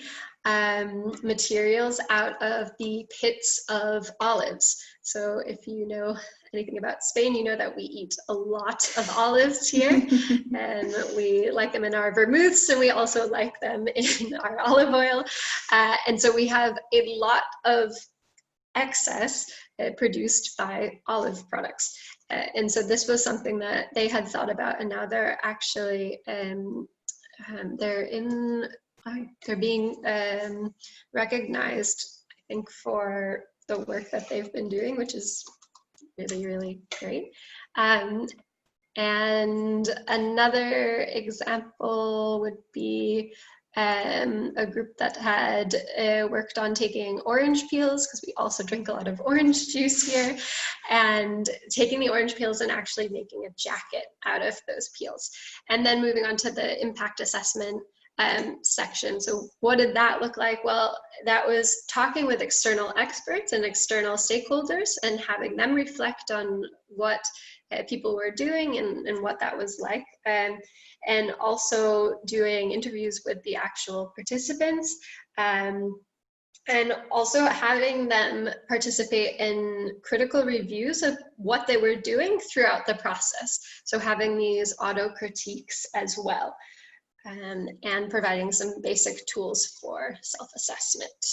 A: materials out of the pits of olives. So if you know anything about Spain, you know that we eat a lot of olives here, and we like them in our vermouths, and we also like them in our olive oil. And so we have a lot of excess produced by olive products. And so this was something that they had thought about, and now they're actually, they're being recognized, I think, for the work that they've been doing, which is really, really great. And another example would be a group that had worked on taking orange peels, because we also drink a lot of orange juice here, and taking the orange peels and actually making a jacket out of those peels. And then moving on to the impact assessment section. So what did that look like? Well, that was talking with external experts and external stakeholders and having them reflect on what people were doing and what that was like. And also doing interviews with the actual participants, and also having them participate in critical reviews of what they were doing throughout the process. So having these auto critiques as well. And providing some basic tools for self-assessment.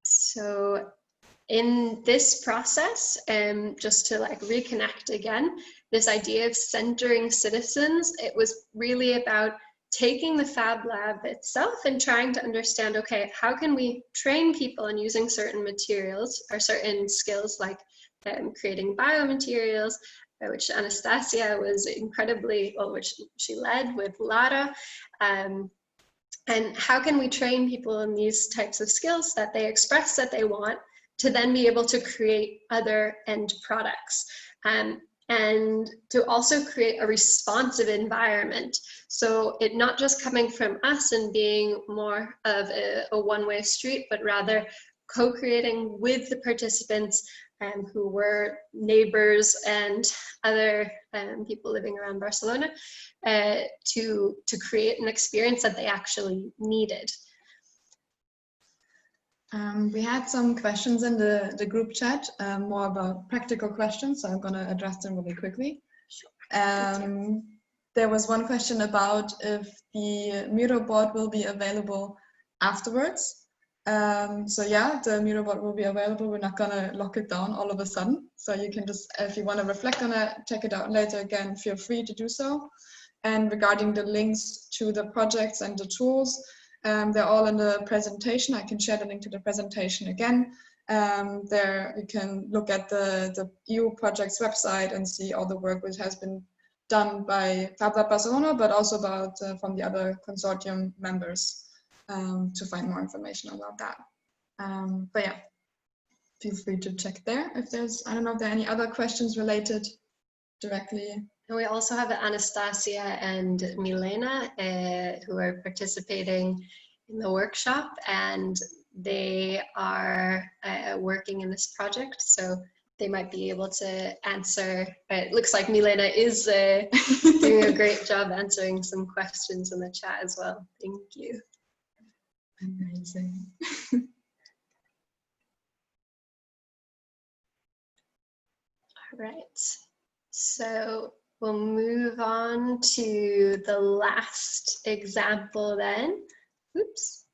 A: So in this process, just to like reconnect again, this idea of centering citizens, it was really about taking the Fab Lab itself and trying to understand, okay, how can we train people in using certain materials or certain skills like creating biomaterials, which Anastasia was incredibly, well, which she led with Lara. And how can we train people in these types of skills that they express that they want to then be able to create other end products? And to also create a responsive environment. So it not just coming from us and being more of a one-way street, but rather co-creating with the participants who were neighbors and other people living around Barcelona to create an experience that they actually needed.
B: We had some questions in the group chat, more about practical questions, so I'm going to address them really quickly. Sure. There was one question about if the Miro board will be available afterwards. So yeah, the Miro board will be available. We're not going to lock it down all of a sudden. So you can just, if you want to reflect on it, check it out later again, feel free to do so. And regarding the links to the projects and the tools, they're all in the presentation. I can share the link to the presentation again. There you can look at the EU project's website and see all the work which has been done by Fab Lab Barcelona, but also about from the other consortium members to find more information about that. But yeah, feel free to check there if there's, I don't know if there are any other questions related directly.
A: And we also have Anastasia and Milena who are participating in the workshop, and they are working in this project, so they might be able to answer. It looks like Milena is doing a great job answering some questions in the chat as well. Thank you.
B: Amazing.
A: All right, so we'll move on to the last example then. Oops.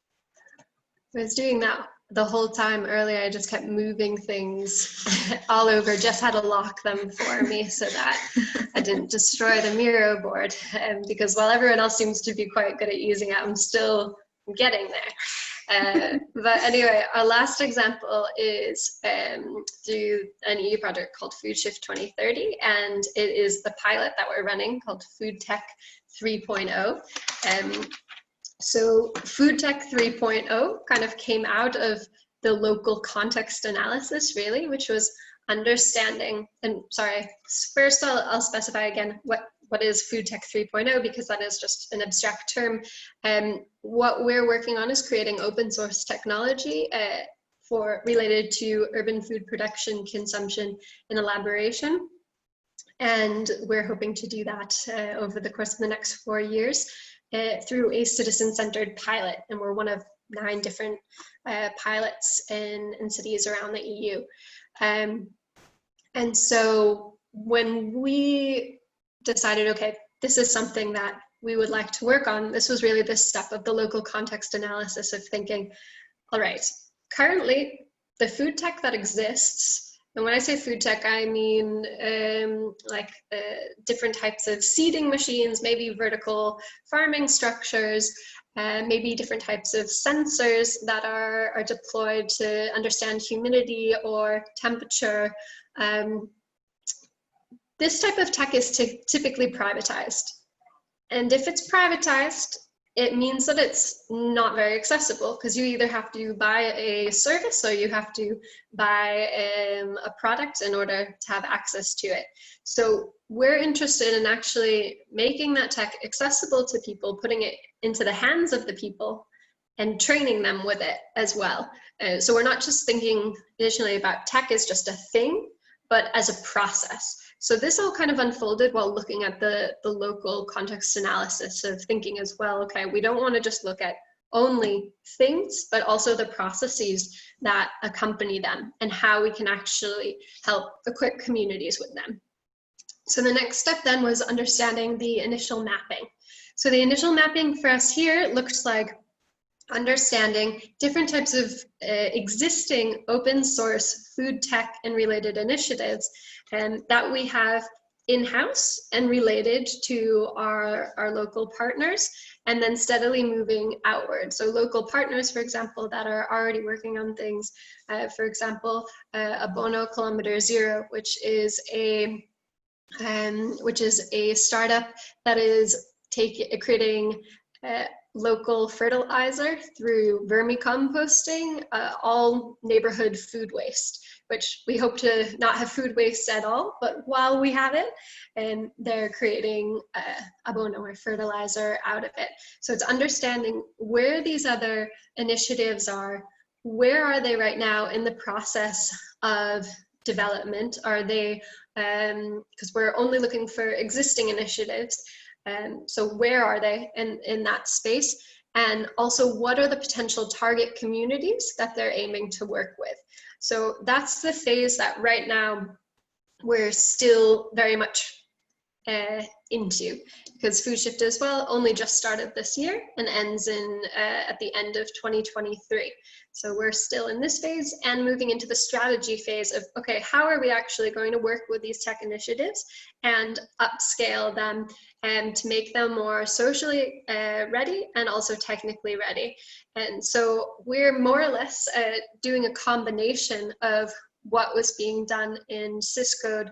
A: I was doing that the whole time earlier. I just kept moving things all over. Jess had to lock them for me so that I didn't destroy the Miro board. Because while everyone else seems to be quite good at using it, I'm still getting there. But anyway, our last example is through an EU project called FoodSHIFT 2030, and it is the pilot that we're running called Food Tech 3.0. So Food Tech 3.0 kind of came out of the local context analysis, really, which was understanding, and sorry, first I'll specify again what is Food Tech 3.0, because that is just an abstract term. What we're working on is creating open source technology related to urban food production, consumption, and elaboration. And we're hoping to do that over the course of the next 4 years. through a citizen-centered pilot, and we're one of 9 different pilots in cities around the EU. And so when we decided, okay, this is something that we would like to work on, this was really this step of the local context analysis of thinking, all right, currently the food tech that exists, and when I say food tech, I mean different types of seeding machines, maybe vertical farming structures, maybe different types of sensors that are deployed to understand humidity or temperature. This type of tech is typically privatized. And if it's privatized, it means that it's not very accessible, because you either have to buy a service or you have to buy a product in order to have access to it. So we're interested in actually making that tech accessible to people, putting it into the hands of the people and training them with it as well. So we're not just thinking additionally about tech as just a thing, but as a process. So this all kind of unfolded while looking at the local context analysis of thinking as well, okay, we don't want to just look at only things, but also the processes that accompany them and how we can actually help equip communities with them. So the next step then was understanding the initial mapping. So the initial mapping for us here looks like understanding different types of existing open source food tech and related initiatives that we have in-house and related to our local partners, and then steadily moving outward. So local partners, for example, that are already working on things, for example, Abono Kilometer Zero, which is a startup that is creating local fertilizer through vermicomposting all neighborhood food waste, which we hope to not have food waste at all, but while we have it, and they're creating abono or fertilizer out of it. So it's understanding where these other initiatives are, where are they right now in the process of development? Are they, because we're only looking for existing initiatives, so where are they in that space? And also, what are the potential target communities that they're aiming to work with? So that's the phase that right now we're still very much into, because FoodSHIFT as well only just started this year and ends at the end of 2023. So we're still in this phase and moving into the strategy phase of, okay, how are we actually going to work with these tech initiatives and upscale them and to make them more socially ready and also technically ready. And so we're more or less doing a combination of what was being done in SISCODE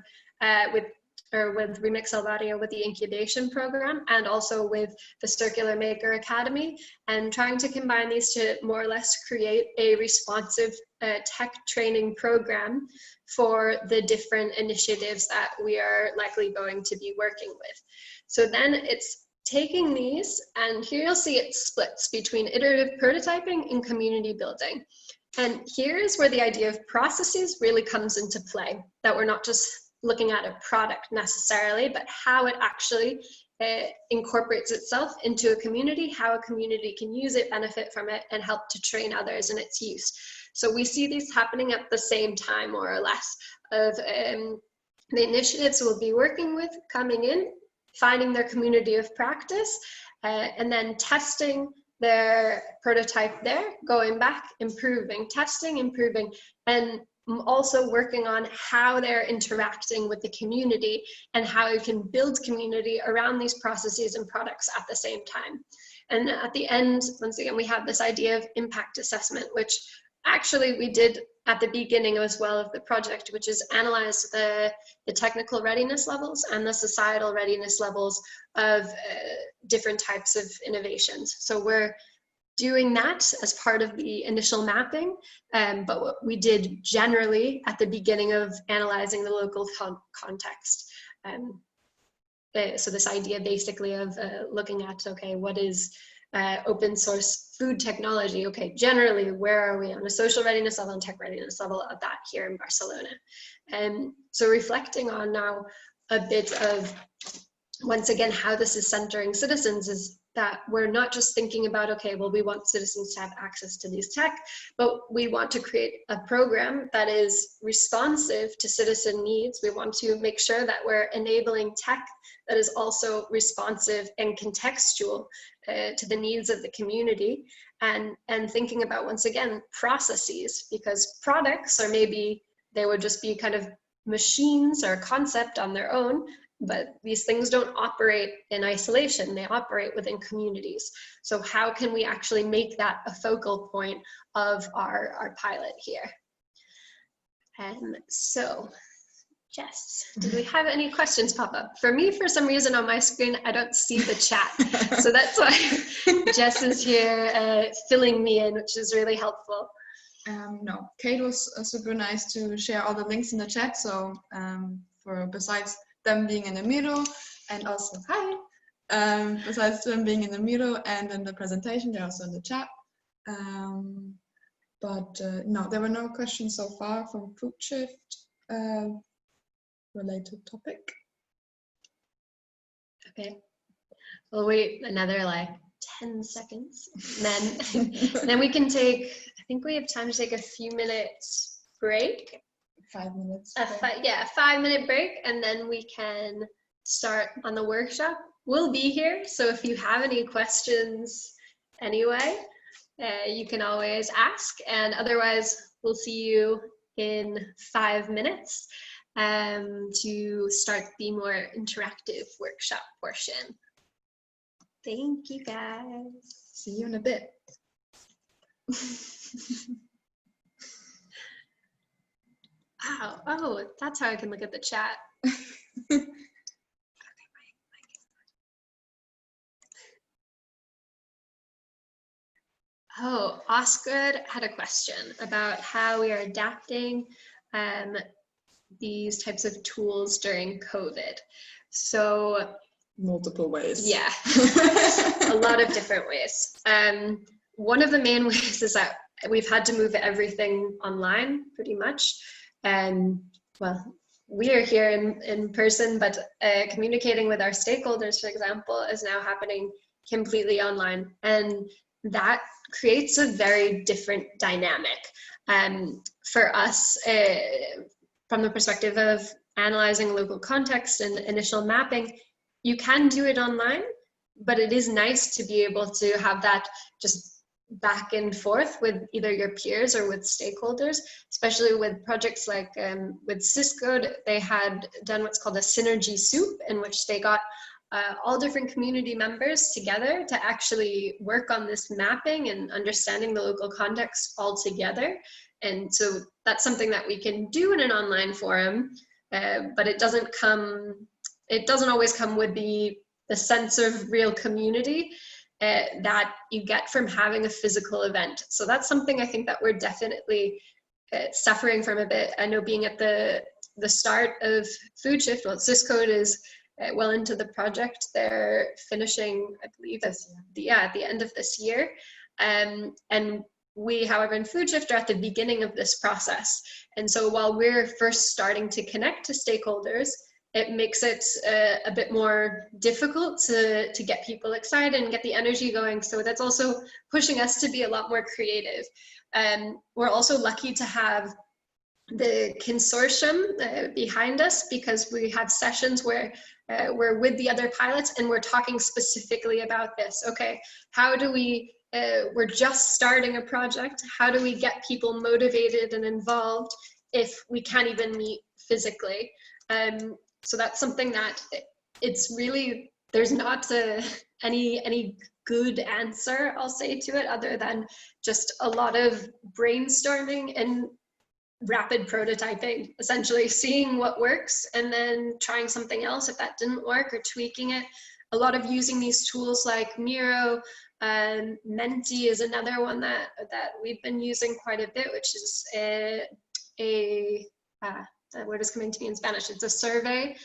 A: with Remix Alvario with the incubation program, and also with the Circular Maker Academy, and trying to combine these to more or less create a responsive tech training program for the different initiatives that we are likely going to be working with. So then it's taking these, and here you'll see it splits between iterative prototyping and community building. And here is where the idea of processes really comes into play, that we're not just looking at a product necessarily, but how it actually incorporates itself into a community, how a community can use it, benefit from it, and help to train others in its use. So we see these happening at the same time, more or less, of the initiatives we'll be working with coming in, finding their community of practice, and then testing their prototype there, going back, improving, testing, improving, and also working on how they're interacting with the community and how you can build community around these processes and products at the same time. And at the end, once again, we have this idea of impact assessment, which actually we did at the beginning as well of the project, which is analyze the technical readiness levels and the societal readiness levels of different types of innovations. So we're doing that as part of the initial mapping, but what we did generally at the beginning of analyzing the local context. So this idea basically of looking at, okay, what is open source food technology? Okay, generally, where are we on a social readiness level and tech readiness level of that here in Barcelona? And so reflecting on now a bit of, once again, how this is centering citizens is that we're not just thinking about, okay, well, we want citizens to have access to these tech, but we want to create a program that is responsive to citizen needs. We want to make sure that we're enabling tech that is also responsive and contextual to the needs of the community, and thinking about, once again, processes, because products, or maybe they would just be kind of machines or concept on their own, but these things don't operate in isolation, they operate within communities. So how can we actually make that a focal point of our pilot here? And so, Jess, did we have any questions pop up? For me, for some reason on my screen, I don't see the chat. So that's why Jess is here filling me in, which is really helpful.
B: No, Kate was super nice to share all the links in the chat. So besides them being in the middle, and also hi, besides them being in the middle and in the presentation, they're also in the chat. But no, there were no questions so far from FoodSHIFT related topic.
A: Okay, we'll wait another like 10 seconds, and then we can take, I think we have time to take a few minutes break.
B: 5 minutes.
A: Yeah, a 5-minute break, and then we can start on the workshop. We'll be here, so if you have any questions anyway, you can always ask, and otherwise we'll see you in 5 minutes to start the more interactive workshop portion. Thank you, guys.
B: See you in a bit.
A: Wow. Oh, that's how I can look at the chat. Oh, Oscar had a question about how we are adapting these types of tools during COVID. So
B: multiple ways.
A: Yeah, a lot of different ways. One of the main ways is that we've had to move everything online pretty much. Well, we are here in person, but communicating with our stakeholders, for example, is now happening completely online. And that creates a very different dynamic. For us, from the perspective of analyzing local context and initial mapping, you can do it online, but it is nice to be able to have that just back and forth with either your peers or with stakeholders, especially with projects like with SISCODE. They had done what's called a synergy soup, in which they got all different community members together to actually work on this mapping and understanding the local context all together. And so that's something that we can do in an online forum, but it doesn't always come with the sense of real community that you get from having a physical event. So that's something I think that we're definitely suffering from a bit. I know, being at the start of FoodSHIFT, well, SISCODE is well into the project. They're finishing, I believe, at the end of this year. And we, however, in FoodSHIFT are at the beginning of this process. And so while we're first starting to connect to stakeholders, it makes it a bit more difficult to get people excited and get the energy going. So that's also pushing us to be a lot more creative. We're also lucky to have the consortium behind us, because we have sessions where we're with the other pilots and we're talking specifically about this. Okay, how do we, we're just starting a project, how do we get people motivated and involved if we can't even meet physically? So that's something that it's really, there's not any good answer, I'll say, to it, other than just a lot of brainstorming and rapid prototyping, essentially seeing what works and then trying something else if that didn't work, or tweaking it. A lot of using these tools like Miro, Menti is another one that we've been using quite a bit, which is the word is coming to me in Spanish. It's a survey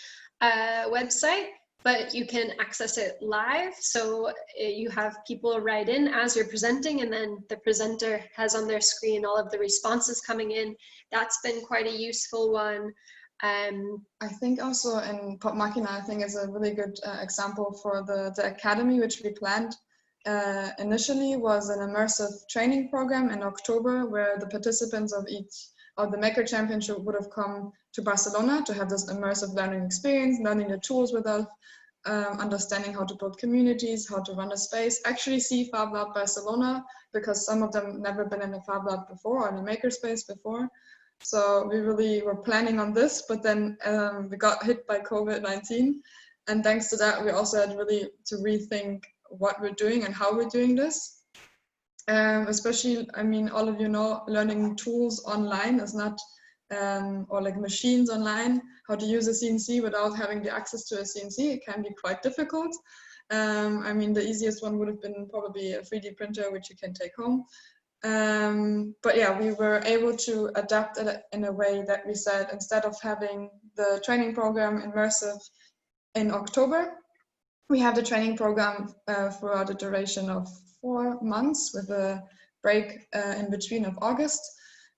A: website, but you can access it live. So you have people write in as you're presenting, and then the presenter has on their screen all of the responses coming in. That's been quite a useful one.
B: I think also in Pop-Machina, I think is a really good example for the academy, which we planned initially was an immersive training program in October, where the participants of the Maker Championship would have come to Barcelona to have this immersive learning experience, learning the tools with us, understanding how to build communities, how to run a space, actually see Fab Lab Barcelona, because some of them never been in a Fab Lab before or in a Makerspace before. So we really were planning on this, but then we got hit by COVID-19. And thanks to that, we also had really to rethink what we're doing and how we're doing this. Especially, I mean, all of you know, learning tools online is not, or like machines online, how to use a CNC without having the access to a CNC, it can be quite difficult. I mean, the easiest one would have been probably a 3D printer, which you can take home. But yeah, we were able to adapt it in a way that we said, instead of having the training program immersive in October, we have the training program throughout the duration of 4 months with a break in between of August,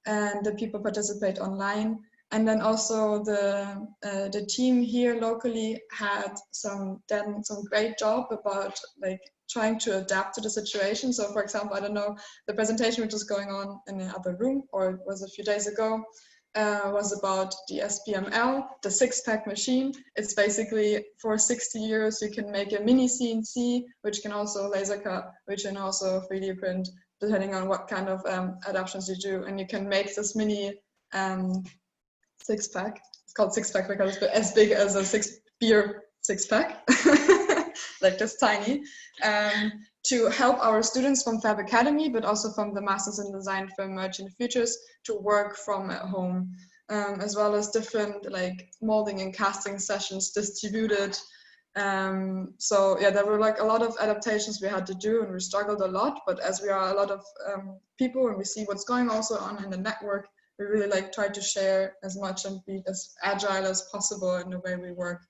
B: and the people participate online. And then also the team here locally had some great job about like trying to adapt to the situation. So for example, I don't know, the presentation which is going on in the other room, or it was a few days ago, was about the SPML, the 6-pack machine. It's basically for 60 euros you can make a mini CNC, which can also laser cut, which can also 3D print, depending on what kind of adaptations you do. And you can make this mini 6-pack. It's called 6-pack because it's as big as a 6-beer 6-pack, like this tiny, to help our students from Fab Academy, but also from the Masters in Design for Emerging Futures to work from at home, as well as different like molding and casting sessions distributed. So yeah, there were like a lot of adaptations we had to do, and we struggled a lot, but as we are a lot of people and we see what's going also on in the network, we really like try to share as much and be as agile as possible in the way we work.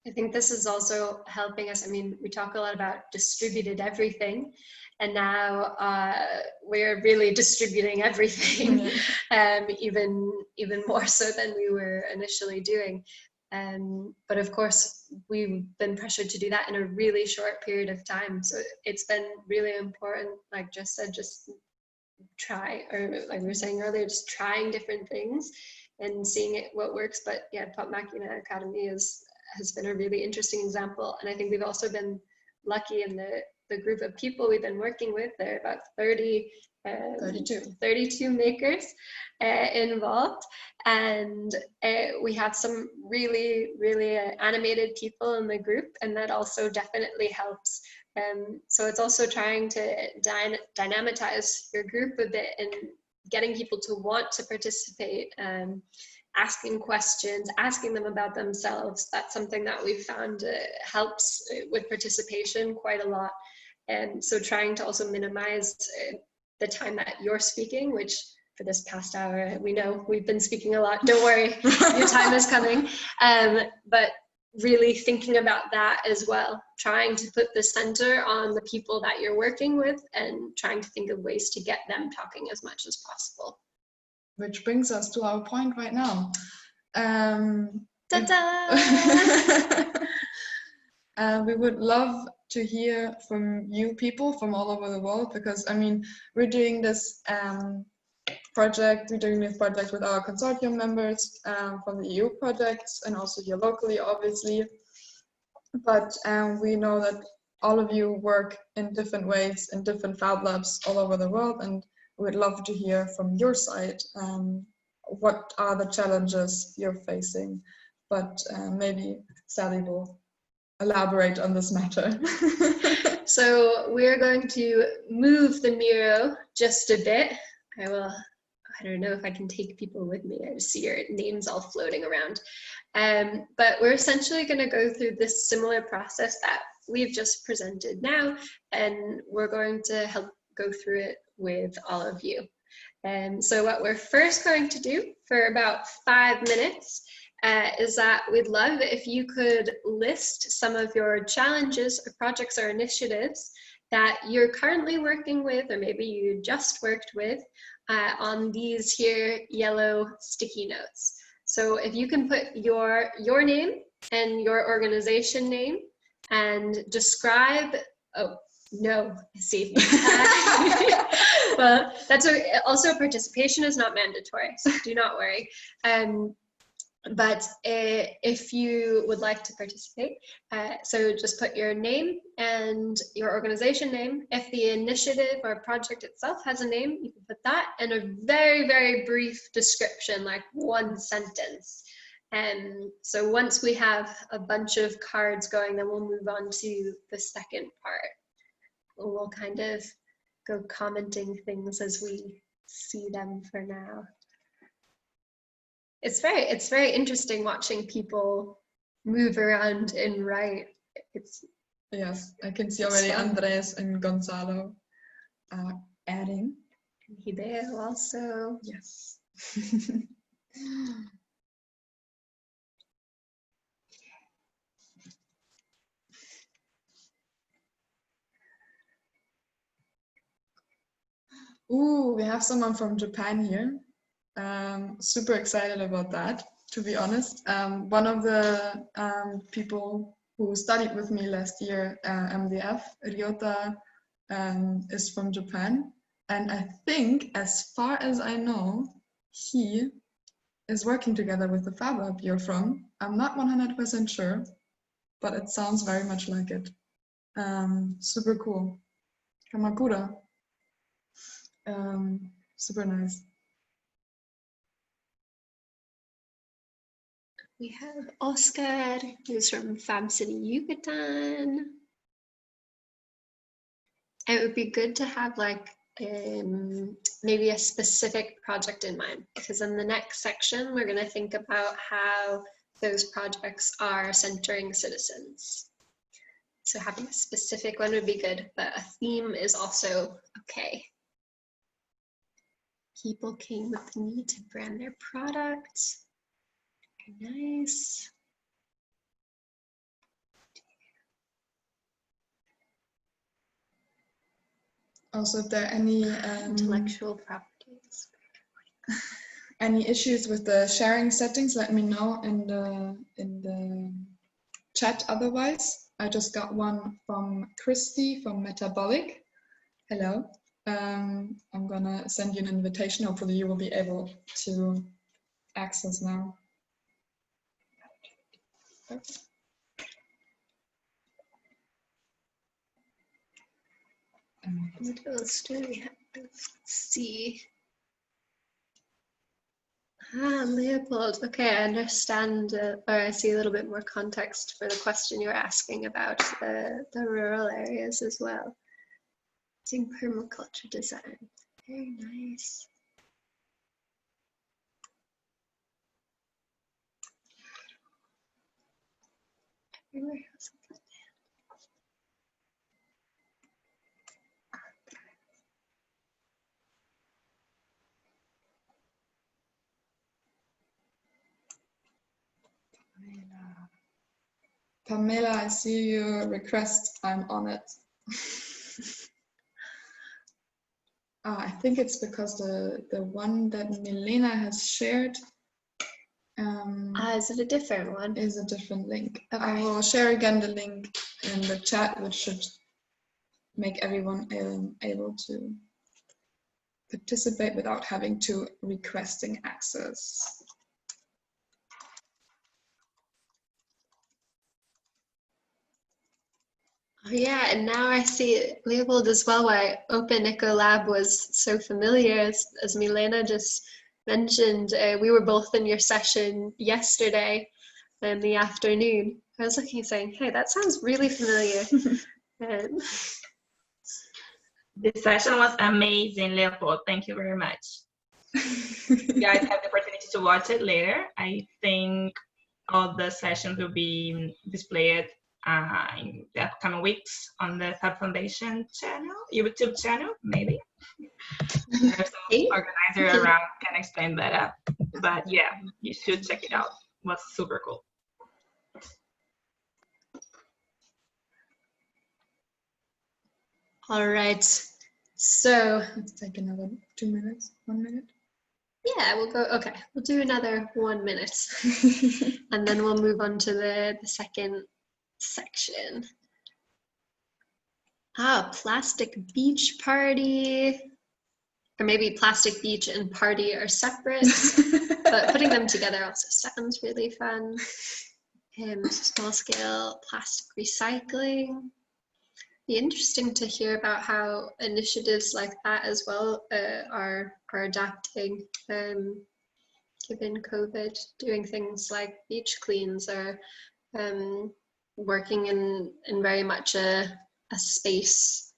A: I think this is also helping us. I mean, we talk a lot about distributed everything, and now we're really distributing everything, even more so than we were initially doing. But of course, we've been pressured to do that in a really short period of time. So it's been really important, like Jess said, just try, or like we were saying earlier, just trying different things and seeing what works. But yeah, Pop-Machina Academy has been a really interesting example. And I think we've also been lucky in the group of people we've been working with. There are about 32 makers involved, and we have some really animated people in the group, and that also definitely helps. So it's also trying to dynamitize your group a bit and getting people to want to participate, asking questions, asking them about themselves. That's something that we've found helps with participation quite a lot. And so trying to also minimize the time that you're speaking, which for this past hour, we know we've been speaking a lot. Don't worry, your time is coming. But really thinking about that as well, trying to put the center on the people that you're working with and trying to think of ways to get them talking as much as possible.
B: Which brings us to our point right now.
A: Ta-da!
B: We would love to hear from you people from all over the world, because I mean, we're doing this project with our consortium members from the EU projects, and also here locally, obviously. But we know that all of you work in different ways in different Fab Labs all over the world, and we'd love to hear from your side what are the challenges you're facing. But maybe Sally will elaborate on this matter.
A: So we're going to move the Miro just a bit. I don't know if I can take people with me. I just see your names all floating around. But we're essentially going to go through this similar process that we've just presented now, and we're going to help go through it with all of you. So what we're first going to do for about 5 minutes is that we'd love if you could list some of your challenges or projects or initiatives that you're currently working with, or maybe you just worked with, on these here yellow sticky notes. So if you can put your name and your organization name and describe, oh, no, see. Well, that's also participation is not mandatory, so do not worry. But if you would like to participate, so just put your name and your organization name. If the initiative or project itself has a name, you can put that, and a very, very brief description, like 1 sentence. And so once we have a bunch of cards going, then we'll move on to the second part. We'll kind of go commenting things as we see them for now. It's very interesting watching people move around and write.
B: Yes, I can see already Andres and Gonzalo adding.
A: And Hideo also.
B: Yes. Ooh, we have someone from Japan here. Super excited about that, to be honest. One of the people who studied with me last year, MDF, Ryota, is from Japan. And I think, as far as I know, he is working together with the Fab Lab you're from. I'm not 100% sure, but it sounds very much like it. Super cool. Kamakura. Super nice.
A: We have Oscar, who's from Fab City, Yucatan. It would be good to have like maybe a specific project in mind, because in the next section, we're going to think about how those projects are centering citizens. So having a specific one would be good, but a theme is also okay. People came with the need to brand their products. Very nice.
B: Also, if there are any
A: intellectual properties,
B: any issues with the sharing settings, let me know in the chat. Otherwise, I just got one from Christy from Metabolic. Hello. I'm gonna send you an invitation. Hopefully, you will be able to access now.
A: What else do we have? Let's see. Leopold. Okay, I understand, or I see a little bit more context for the question you're asking about the rural areas as well. Using permaculture design. Very nice. Everywhere else.
B: Pamela, I see your request. I'm on it. I think it's because the one that Milena has shared
A: Is it a different one?
B: is a different link. I will share again the link in the chat, which should make everyone able to participate without having to requesting access.
A: Oh yeah, and now I see it labeled as well why Open Eco Lab was so familiar, as Milena just mentioned. We were both in your session yesterday in the afternoon. I was looking saying, hey, that sounds really familiar.
H: The session was amazing, Leopold. Thank you very much. You guys have the opportunity to watch it later. I think all the sessions will be displayed in the upcoming weeks on the Fab Foundation channel, YouTube channel, maybe. There's some organizer around can explain better. But yeah, you should check it out. It was super cool.
A: All right, so
B: let's take another 2 minutes, 1 minute.
A: Yeah, we'll go, okay, we'll do another 1 minute and then we'll move on to the second section. Plastic beach party. Or maybe plastic beach and party are separate, but putting them together also sounds really fun. Small scale plastic recycling. Be interesting to hear about how initiatives like that as well are adapting given COVID, doing things like beach cleans or working in very much a space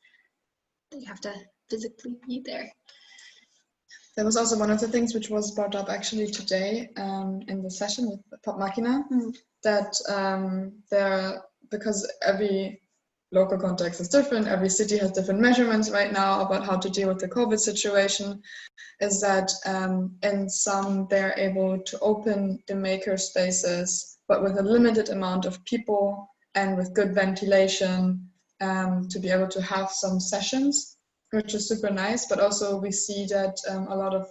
A: that you have to physically be there.
B: That was also one of the things which was brought up actually today in the session with Pop-Machina, that because every local context is different, every city has different measurements right now about how to deal with the COVID situation, is that in some they're able to open the makerspaces, but with a limited amount of people and with good ventilation to be able to have some sessions, which is super nice. But also we see that a lot of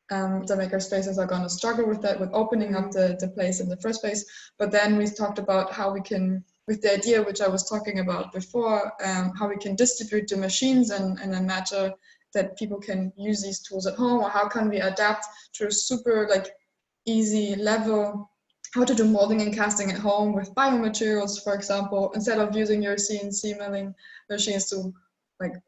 B: the makerspaces are going to struggle with that, with opening up the place in the first place. But then we talked about how we can, with the idea which I was talking about before, how we can distribute the machines in a matter that people can use these tools at home, or how can we adapt to a super easy level, how to do molding and casting at home with biomaterials, for example, instead of using your CNC milling machines to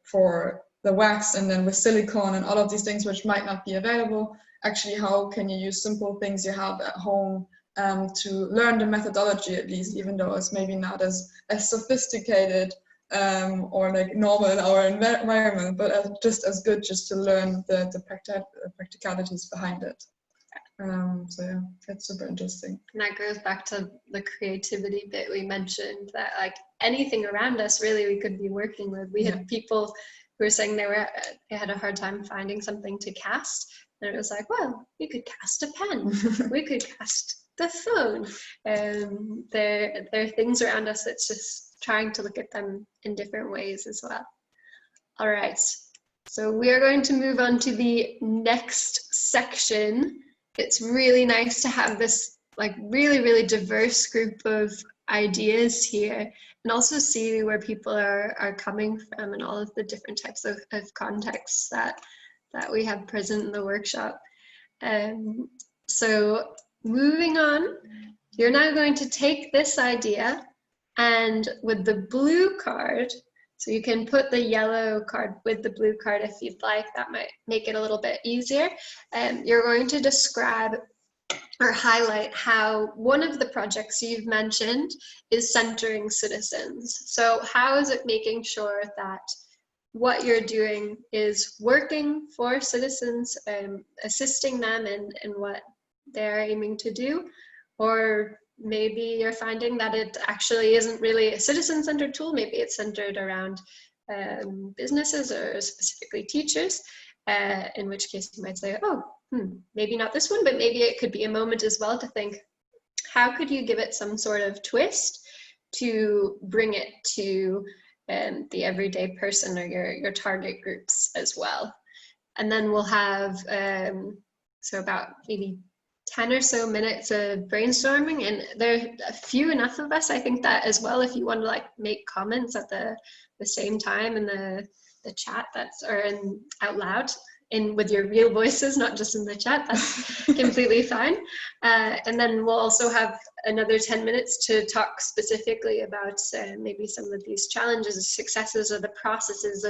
B: for the wax, and then with silicone and all of these things which might not be available. Actually, how can you use simple things you have at home to learn the methodology, at least, even though it's maybe not as sophisticated or normal in our environment, but just as good, just to learn the practicalities behind it. So yeah, that's super interesting.
A: And that goes back to the creativity bit we mentioned, that anything around us really we could be working with. We had people who were saying they had a hard time finding something to cast, and it was like, well, we could cast a pen, we could cast the phone, and there are things around us that's just trying to look at them in different ways as well. All right, so we are going to move on to the next section. It's really nice to have this really diverse group of ideas here, and also see where people are coming from and all of the different types of contexts that we have present in the workshop. So moving on, you're now going to take this idea, and with the blue card, so you can put the yellow card with the blue card if you'd like, that might make it a little bit easier. You're going to describe or highlight how one of the projects you've mentioned is centering citizens. So how is it making sure that what you're doing is working for citizens, assisting them in what they're aiming to do? Or maybe you're finding that it actually isn't really a citizen-centered tool, maybe it's centered around businesses or specifically teachers, in which case you might say, oh, maybe not this one, but maybe it could be a moment as well to think, how could you give it some sort of twist to bring it to the everyday person or your target groups as well? And then we'll have so about maybe 10 or so minutes of brainstorming, and there are a few enough of us, I think, that as well, if you want to make comments at the same time in the chat, or out loud with your real voices, not just in the chat, that's completely fine. And then we'll also have another 10 minutes to talk specifically about maybe some of these challenges, successes, or the processes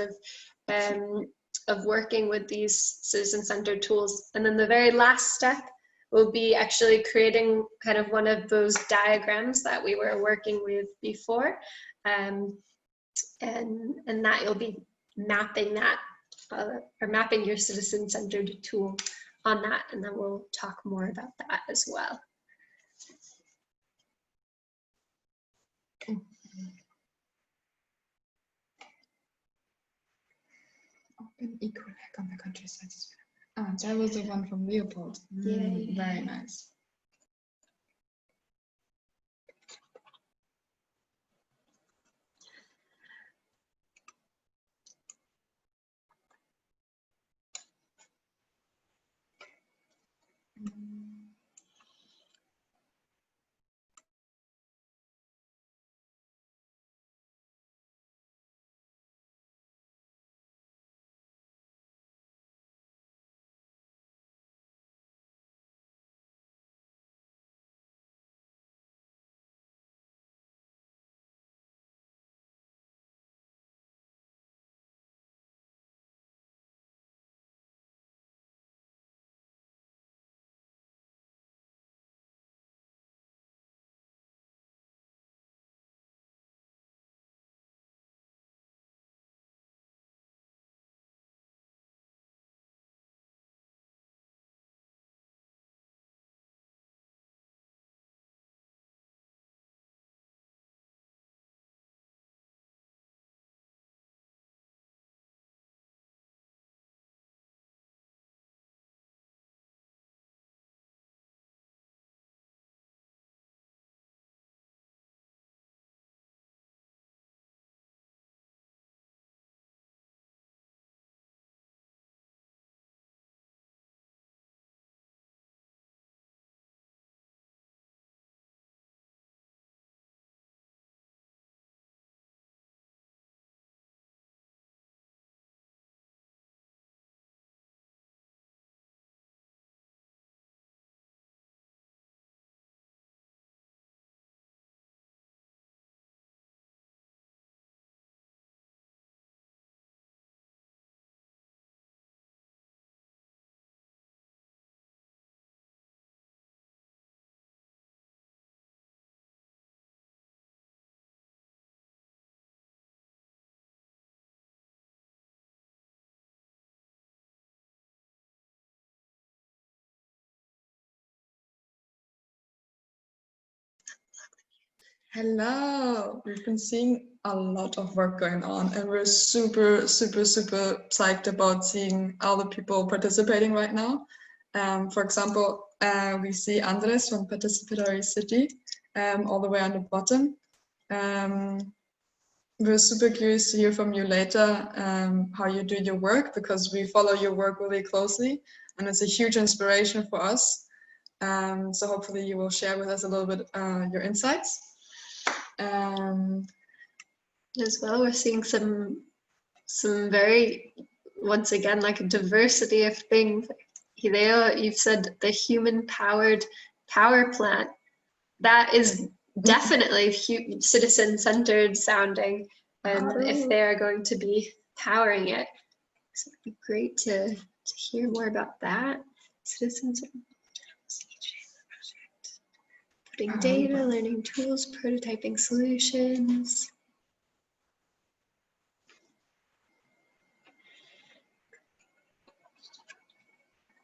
A: of working with these citizen-centered tools. And then the very last step will be actually creating kind of one of those diagrams that we were working with before, and that you'll be mapping that or mapping your citizen-centered tool on that, and then we'll talk more about that as well.
B: Open equal on the countryside. That was the one from Leopold. Very nice. Hello, we've been seeing a lot of work going on and we're super psyched about seeing all the people participating right now. For example, we see Andres from Participatory City all the way on the bottom. We're super curious to hear from you later how you do your work, because we follow your work really closely and it's a huge inspiration for us. So hopefully you will share with us a little bit your insights.
A: As well, we're seeing some very, once again, like a diversity of things. Hideo, you've said the human-powered power plant. That is definitely citizen-centered sounding, if they are going to be powering it. So it'd be great to hear more about that. Citizens putting data, learning tools, prototyping solutions.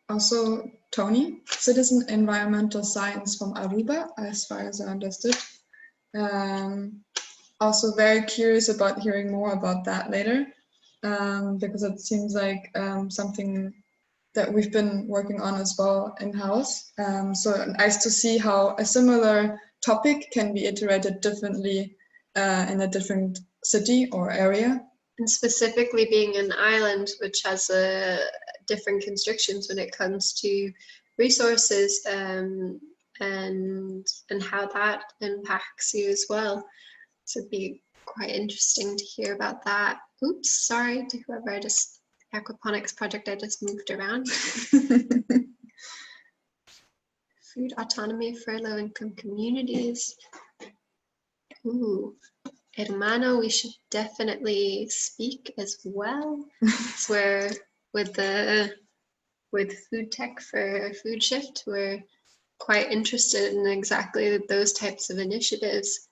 B: Also, Tony, citizen environmental science from Aruba, as far as I understood. Also very curious about hearing more about that later, because it seems like something that we've been working on as well in-house. So nice to see how a similar topic can be iterated differently in a different city or area.
A: And specifically being an island, which has different constrictions when it comes to resources and how that impacts you as well. So it'd be quite interesting to hear about that. Oops, sorry to whoever aquaponics project I just moved around. Food autonomy for low-income communities. Ooh. Hermano, we should definitely speak as well. It's where with food tech for FoodSHIFT, we're quite interested in exactly those types of initiatives.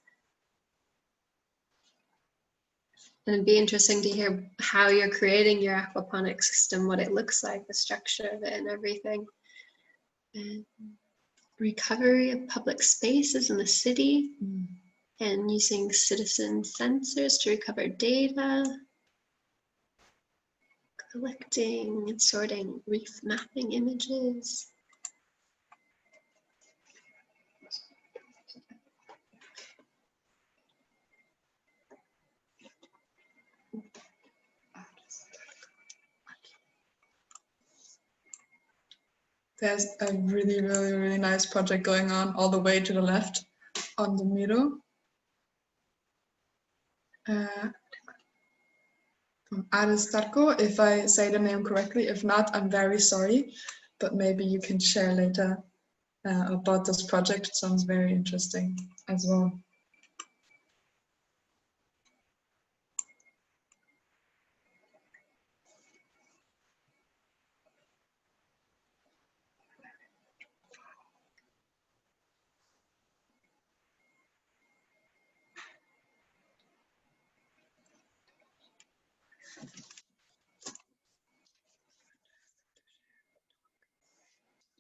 A: And it'd be interesting to hear how you're creating your aquaponics system, what it looks like, the structure of it and everything. And recovery of public spaces in the city. And using citizen sensors to recover data, collecting and sorting reef mapping images.
B: There's a really nice project going on all the way to the left on the middle. From Aristarco, if I say the name correctly. If not, I'm very sorry, but maybe you can share later about this project. It sounds very interesting as well.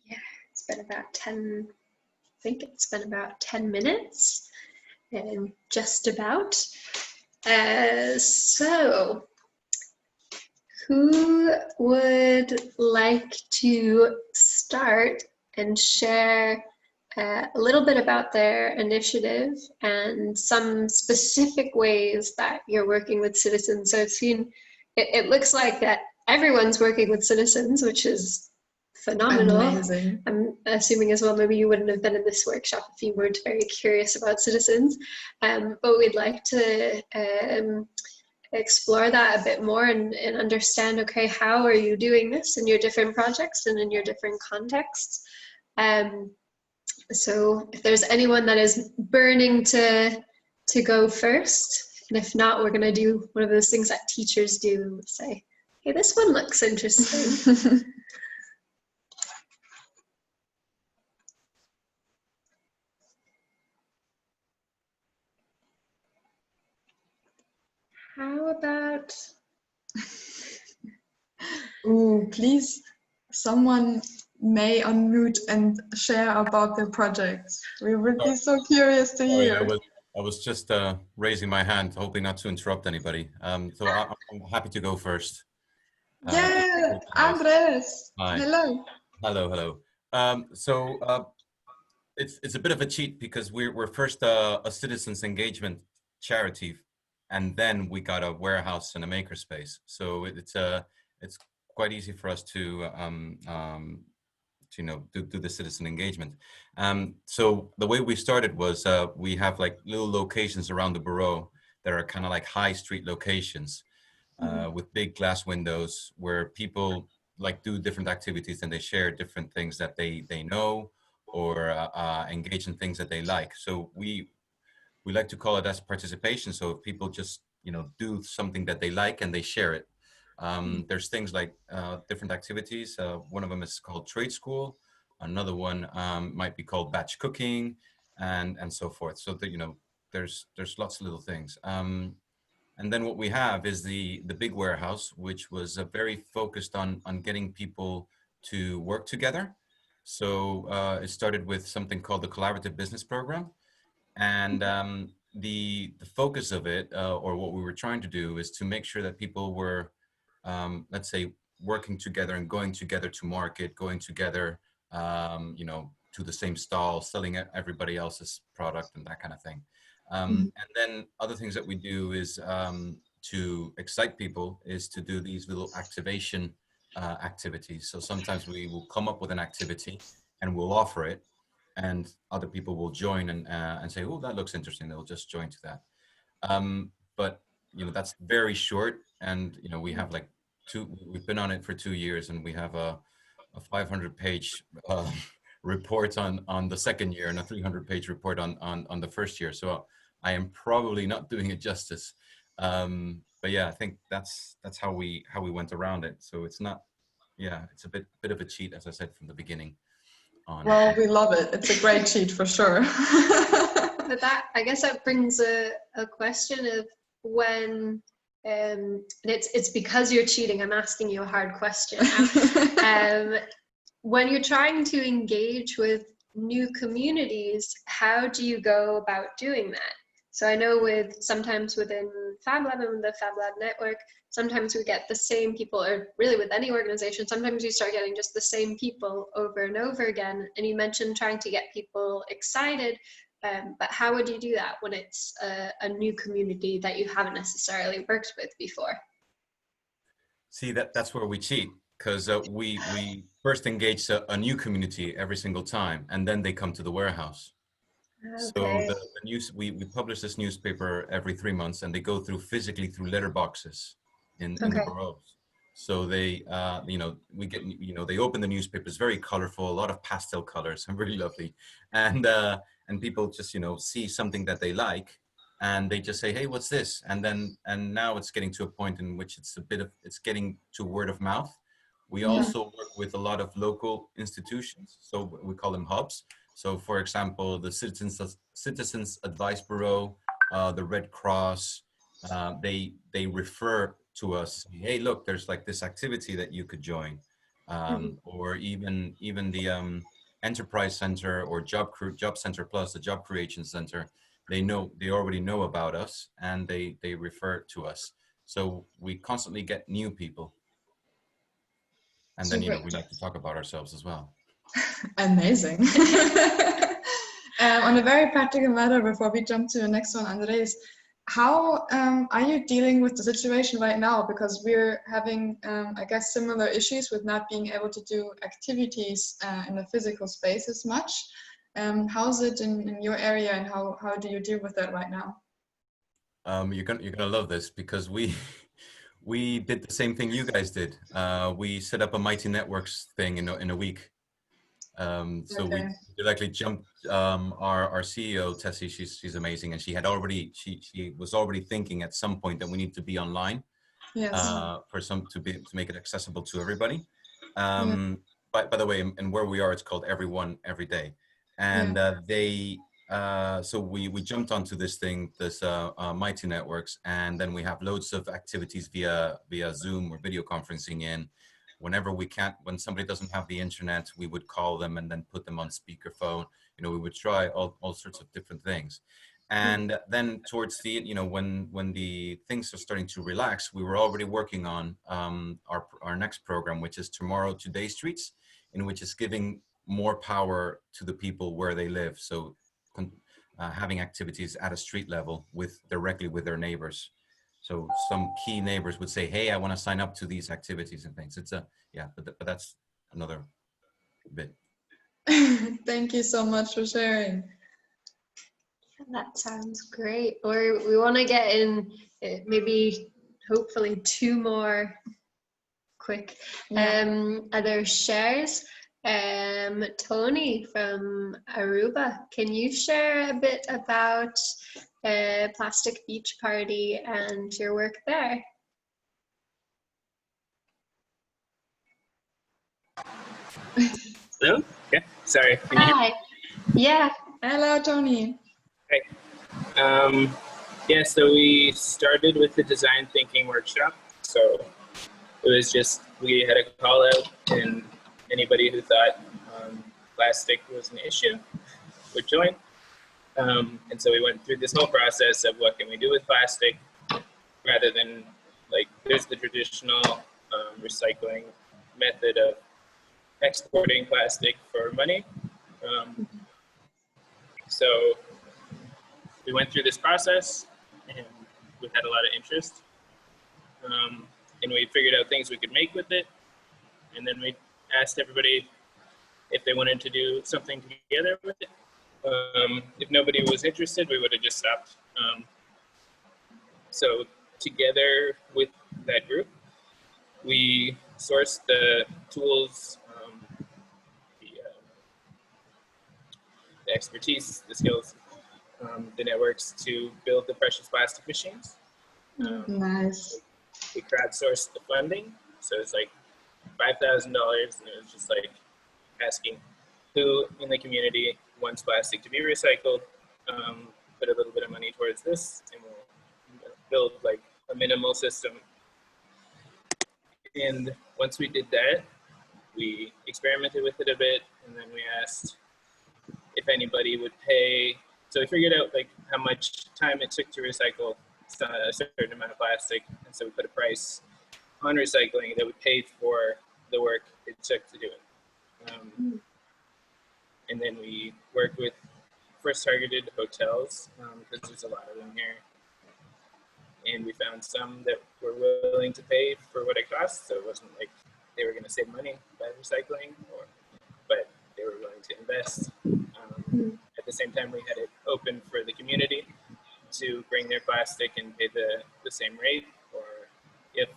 A: Yeah, it's been about 10, I think it's been about 10 minutes, just about. So, who would like to start and share a little bit about their initiative and some specific ways that you're working with citizens? So I've seen, it looks like that everyone's working with citizens, which is phenomenal.
B: Amazing.
A: I'm assuming as well, maybe you wouldn't have been in this workshop if you weren't very curious about citizens, but we'd like to explore that a bit more and understand, okay, how are you doing this in your different projects and in your different contexts? So if there's anyone that is burning to go first, and if not, we're going to do one of those things that teachers do, say, hey, this one looks interesting. How about...
B: Ooh, please, someone may unmute and share about their project. We would be so curious to hear.
G: I was just raising my hand, hoping not to interrupt anybody. So I'm happy to go first.
B: Yeah, Andres.
G: Hi.
B: Hello.
G: Hello. It's a bit of a cheat because we're first a citizens engagement charity, and then we got a warehouse and a makerspace. So it's quite easy for us to do the citizen engagement. So the way we started was we have like little locations around the borough that are kind of like high street locations with big glass windows where people like do different activities and they share different things that they know or engage in things that they like. So we like to call it as participation. So if people just do something that they like and they share it. There's things like different activities. One of them is called trade school. Another one might be called batch cooking, and so forth. So that there's lots of little things. And then what we have is the big warehouse, which was very focused on getting people to work together. So it started with something called the Collaborative Business Program, and the focus of it, or what we were trying to do, is to make sure that people were let's say, working together and going together to market, going together, to the same stall, selling everybody else's product and that kind of thing. And then other things that we do is to excite people is to do these little activation activities. So sometimes we will come up with an activity and we'll offer it, and other people will join and say, oh, that looks interesting. They'll just join to that. But that's very short, and we have like we've been on it for 2 years, and we have a 500-page report on the second year and a 300-page report on the first year. So I am probably not doing it justice. But yeah, I think that's how we went around it. So it's not, it's a bit of a cheat, as I said from the beginning.
B: Well, we love it. It's a great cheat for sure.
A: But I guess that brings a question of when, and it's because you're cheating, I'm asking you a hard question now. When you're trying to engage with new communities, how do you go about doing that? So I know sometimes within Fab Lab and the Fab Lab network, sometimes we get the same people, or really with any organization, sometimes you start getting just the same people over and over again. And you mentioned trying to get people excited, but how would you do that when it's a new community that you haven't necessarily worked with before?
G: See, that's where we cheat, because we first engage a new community every single time, and then they come to the warehouse. So
A: Okay.
G: the news, we publish this newspaper every 3 months, and they go through physically through letterboxes in the
A: Okay.
G: boroughs. So they, you know, we get, you know, they open the newspaper. It's very colorful, a lot of pastel colors, and really lovely. And people just, you know, see something that they like, and they just say, hey, what's this? And now it's getting to a point in which it's getting to word of mouth. We also work with a lot of local institutions, so we call them hubs. So, for example, the Citizens Advice Bureau, the Red Cross, they refer to us. Hey, look, there's like this activity that you could join, or even the Enterprise Center or Job Center Plus, the Job Creation Center. They already know about us, and they refer to us. So we constantly get new people, and then, you know,
B: Super.
G: we like to talk about ourselves as well.
B: Amazing. On a very practical matter, before we jump to the next one, Andres, how are you dealing with the situation right now? Because we're having, I guess, similar issues with not being able to do activities in the physical space as much. How's it in your area, and how do you deal with that right now?
G: You're gonna love this, because we we did the same thing you guys did. We set up a Mighty Networks thing in a week. So
B: Okay.
G: we actually jumped, our CEO Tessie, she's amazing, and she was already thinking at some point that we need to be online,
B: Yes.
G: to make it accessible to everybody.
B: Yeah.
G: By the way, and where we are, it's called Everyone Every Day, and so we jumped onto this thing, this Mighty Networks, and then we have loads of activities via Zoom or video conferencing in. Whenever we can't, when somebody doesn't have the internet, we would call them and then put them on speakerphone. You know, we would try all sorts of different things. And then towards the, you know, when the things are starting to relax, we were already working on our next program, which is Tomorrow Today Streets, in which is giving more power to the people where they live. So having activities at a street level directly with their neighbors. So some key neighbors would say, hey, I want to sign up to these activities and things. It's but that's another bit.
B: Thank you so much for sharing.
A: That sounds great. Or we want to get in maybe, hopefully, 2 more quick other shares. Tony from Aruba, can you share a bit about Plastic Beach Party and your work there?
I: Hello? Okay, sorry. Can you hear me?
A: Hi. Yeah.
B: Hello, Tony.
I: Hey. Yeah, so we started with the design thinking workshop. So it was just, we had a call out, and anybody who thought plastic was an issue would join. And so we went through this whole process of what can we do with plastic, rather than, like, there's the traditional recycling method of exporting plastic for money. So we went through this process, and we had a lot of interest, and we figured out things we could make with it. And then we asked everybody if they wanted to do something together with it. If nobody was interested, we would have just stopped. So together with that group, we sourced the tools, the expertise, the skills, the networks to build the precious plastic machines.
B: Nice.
I: We crowdsourced the funding, so it's like $5,000, and it was just like asking who in the community wants plastic to be recycled, put a little bit of money towards this, and we'll build like a minimal system. And once we did that, we experimented with it a bit, and then we asked if anybody would pay. So we figured out like how much time it took to recycle a certain amount of plastic, and so we put a price on recycling that would pay for the work it took to do it. And then we worked with first targeted hotels, because there's a lot of them here, and we found some that were willing to pay for what it cost, so it wasn't like they were going to save money by recycling, but they were willing to invest. At the same time, we had it open for the community to bring their plastic and pay the same rate, or if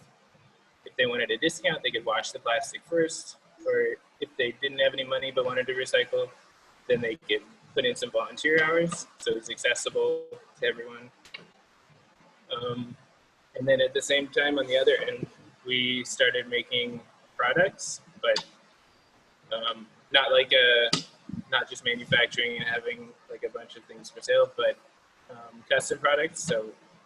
I: they wanted a discount, they could wash the plastic first, or if they didn't have any money but wanted to recycle, then they could put in some volunteer hours, so it's accessible to everyone. And then at the same time, on the other end, we started making products, but not just manufacturing and having like a bunch of things for sale, but custom products. So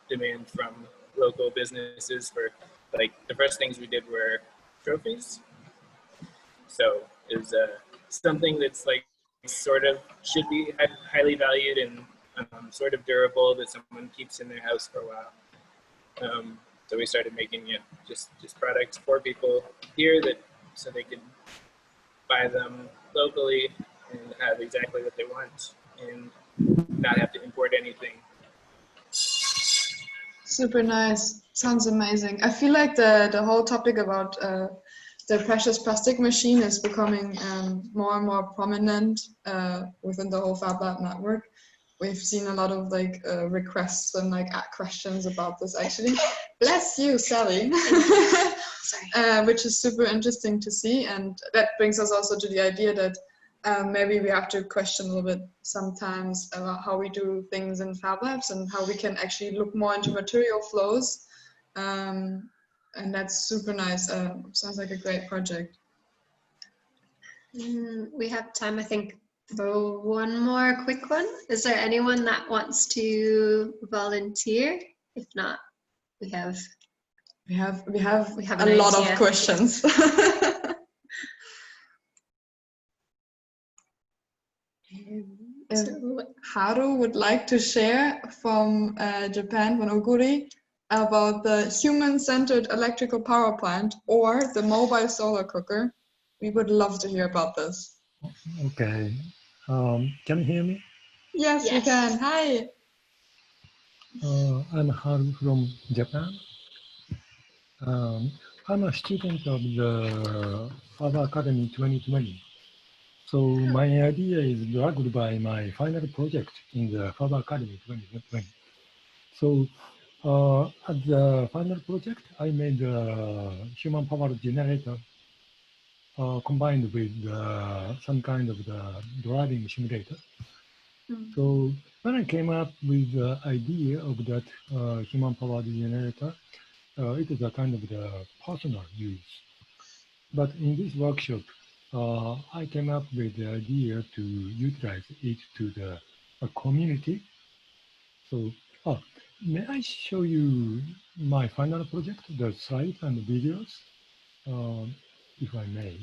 I: demand from local businesses for, like, the first things we did were trophies. So it's something that's like sort of should be highly valued and sort of durable, that someone keeps in their house for a while. So we started making just products for people here, that so they could buy them locally and have exactly what they want and not have to import anything.
B: Super nice. Sounds amazing. I feel like the whole topic about the precious plastic machine is becoming more and more prominent within the whole Fab Lab network. We've seen a lot of like requests and like questions about this actually. Bless you, Sally. Which is super interesting to see, and that brings us also to the idea that maybe we have to question a little bit sometimes about how we do things in Fab Labs and how we can actually look more into material flows. And that's super nice. Sounds like a great project.
A: We have time, I think, for one more quick one. Is there anyone that wants to volunteer? If not, we have
B: a lot of questions. Haru would like to share from Japan, from Oguri, about the human-centered electrical power plant or the mobile solar cooker. We would love to hear about this.
J: Okay. Can you hear me?
B: Yes, we can. Hi.
J: I'm Haru from Japan. I'm a student of the Fab Academy 2020. So my idea is dragged by my final project in the Fab Academy 2020. So at the final project, I made a human power generator combined with some kind of the driving simulator. So when I came up with the idea of that human power generator, it is a kind of the personal use. But in this workshop, I came up with the idea to utilize it to the community. So, may I show you my final project, the slides and the videos, if I may?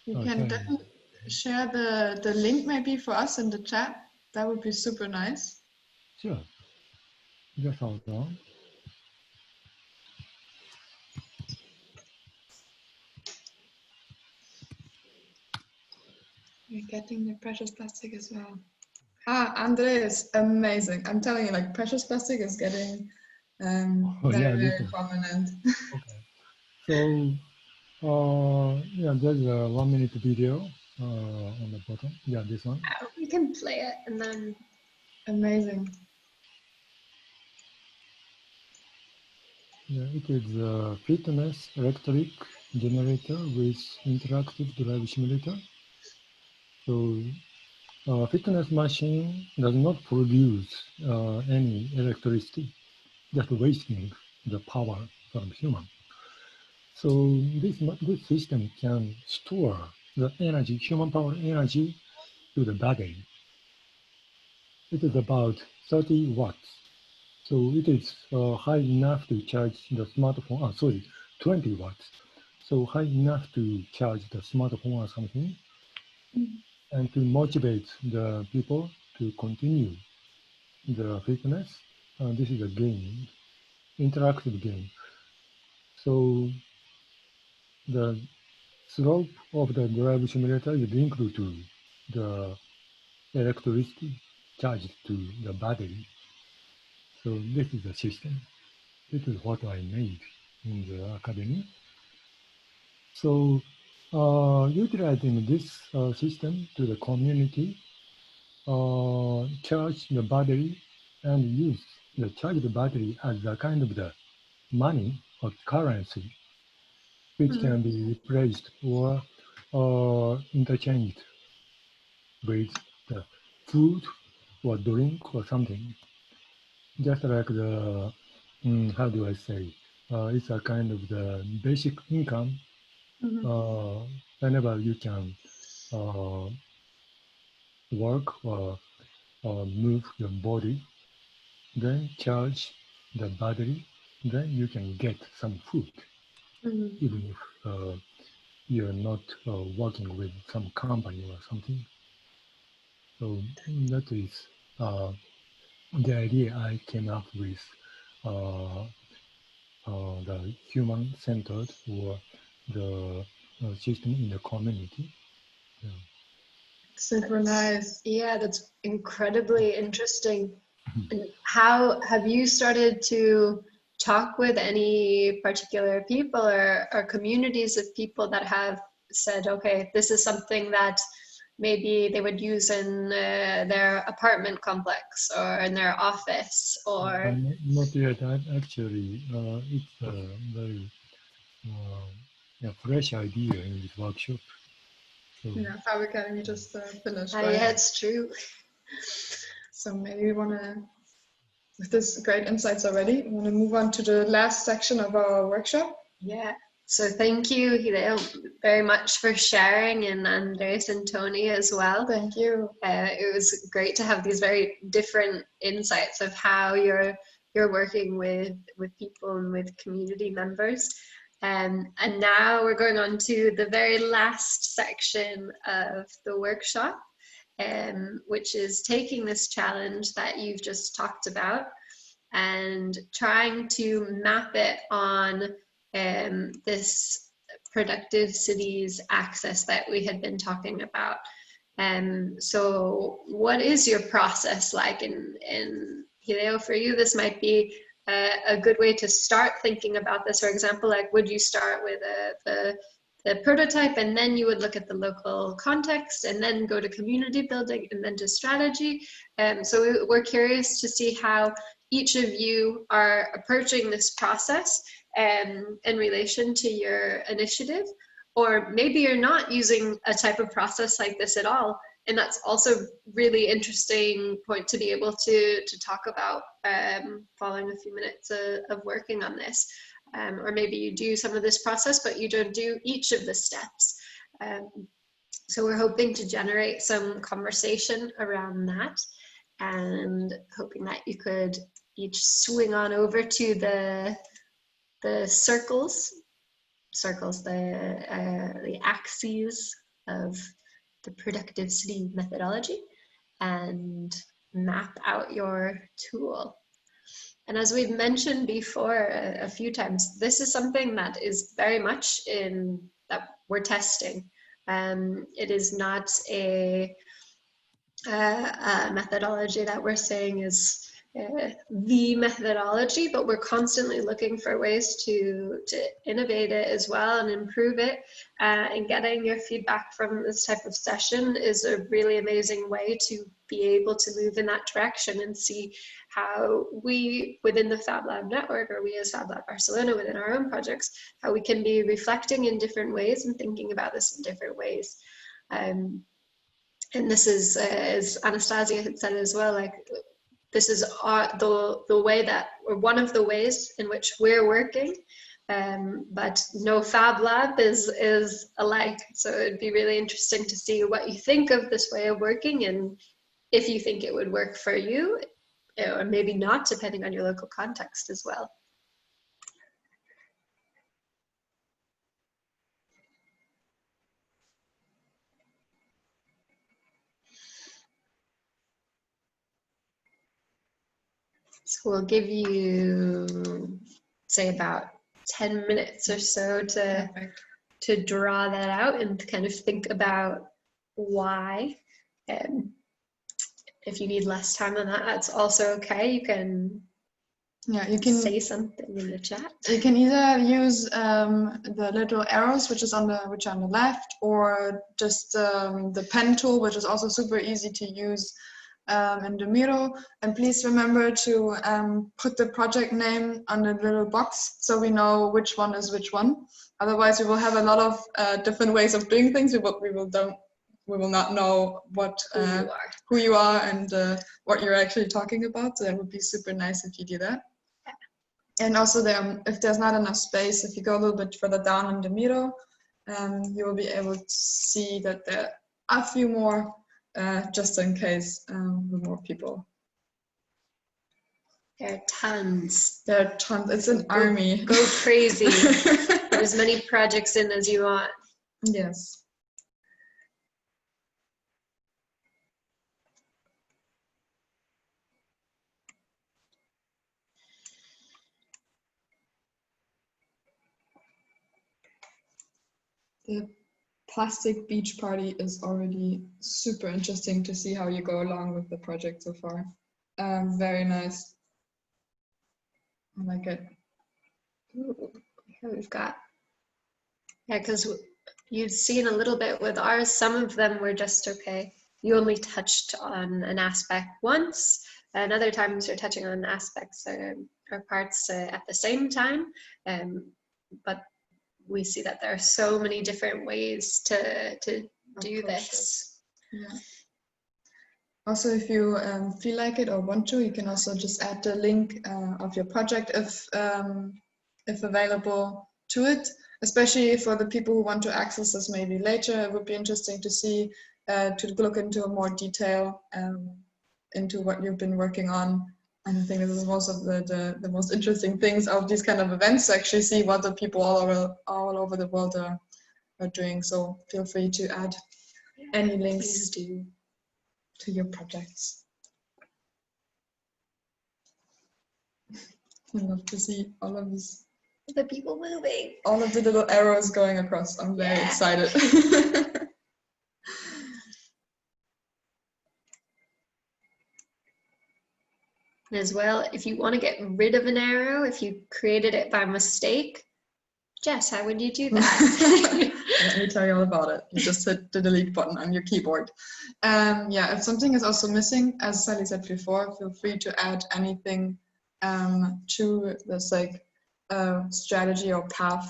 B: You can definitely share the link maybe for us in the chat. That would be super nice.
J: Sure. Just hold on.
B: We're getting the precious plastic as well. Andres, amazing. I'm telling you, like, precious plastic is getting very prominent.
J: Okay. So, yeah, there's a 1 minute video on the bottom. Yeah, this one.
A: We can play it and then.
B: Amazing.
J: Yeah, it is a fitness electric generator with interactive drive simulator. So, fitness machine does not produce any electricity, just wasting the power from human. So this system can store the energy, human power energy, to the battery. It is about 30 watts. So it is high enough to charge the smartphone, 20 watts. So high enough to charge the smartphone or something, and to motivate the people to continue the fitness. This is a game, interactive game. So the slope of the drive simulator is linked to the electricity charged to the battery. So this is the system. This is what I made in the academy. So utilizing this system to the community, charge the battery and use the charged battery as a kind of the money or currency, which can be replaced or interchanged with the food or drink or something. Just like the, how do I say, it's a kind of the basic income. Whenever you can work or move your body, then charge the battery, then you can get some food, even if you're not working with some company or something. So that is the idea I came up with, the human-centered or the system in the community. Yeah.
B: Super nice.
A: Yeah, that's incredibly interesting. And how have you started to talk with any particular people or communities of people that have said, okay, this is something that maybe they would use in their apartment complex or in their office, or
J: Not yet. Actually, it's a very fresh idea in this workshop. So,
B: Yeah, Fab Academy just finished,
A: yeah,
B: right?
A: it's true.
B: So maybe we want to, with this great insights already, we want to move on to the last section of our workshop.
A: Yeah. So thank you, Hideo, very much for sharing, and Andres and Tony as well.
B: Thank you.
A: It was great to have these very different insights of how you're working with people and with community members. And now we're going on to the very last section of the workshop, which is taking this challenge that you've just talked about and trying to map it on this productive cities access that we had been talking about. So what is your process like? And Hideo, for you, this might be a good way to start thinking about this. For example, like, would you start with the prototype, and then you would look at the local context, and then go to community building, and then to strategy? So we're curious to see how each of you are approaching this process in relation to your initiative, or maybe you're not using a type of process like this at all, and that's also really interesting point to be able to talk about following a few minutes of working on this. Or maybe you do some of this process, but you don't do each of the steps. So we're hoping to generate some conversation around that, and hoping that you could each swing on over to the circles, the axes of the productive city methodology, and map out your tool. And as we've mentioned before a few times, this is something that is very much that we're testing. It is not a methodology that we're saying is the methodology, but we're constantly looking for ways to innovate it as well and improve it. And getting your feedback from this type of session is a really amazing way to be able to move in that direction and see how we, within the Fab Lab network, or we as Fab Lab Barcelona within our own projects, how we can be reflecting in different ways and thinking about this in different ways. And this is, as Anastasia had said as well, like, this is the way that, or one of the ways in which we're working, but no Fab Lab is alike. So it'd be really interesting to see what you think of this way of working, and if you think it would work for you, or maybe not, depending on your local context as well. So we'll give you, say, about 10 minutes or so to draw that out and kind of think about why. If you need less time than that, that's also okay. You can
B: Yeah, you can
A: say something in the chat.
B: You can either use the little arrows, which are on the left, or just the pen tool, which is also super easy to use in the middle. And please remember to put the project name on the little box so we know which one is which one. Otherwise, we will have a lot of different ways of doing things. We will not know who you are and what you're actually talking about. So that would be super nice if you do that. And also, if there's not enough space, if you go a little bit further down in the middle, you will be able to see that there are a few more, just in case, with more people.
A: There are tons.
B: There are tons. It's an army.
A: Go crazy. Put as many projects in as you want.
B: Yes. The plastic beach party is already super interesting to see how you go along with the project so far. Very nice. I like it.
A: Ooh, here we've got, yeah, because you've seen a little bit with ours, some of them were just okay. You only touched on an aspect once, and other times you're touching on aspects or parts at the same time. But we see that there are so many different ways to do this.
B: Yeah. Also, if you feel like it or want to, you can also just add the link of your project if available to it, especially for the people who want to access this maybe later. It would be interesting to see, to look into more detail into what you've been working on. And I think this is most of the most interesting things of these kind of events, to actually see what the people all over the world are doing. So feel free to add any links to your projects. I love to see all of these.
A: The people moving.
B: All of the little arrows going across. I'm very excited.
A: As well, if you want to get rid of an arrow, if you created it by mistake, Jess, how would you do that?
B: Let me tell you all about it. You just hit the delete button on your keyboard. Yeah, if something is also missing, as Sally said before, feel free to add anything to this strategy or path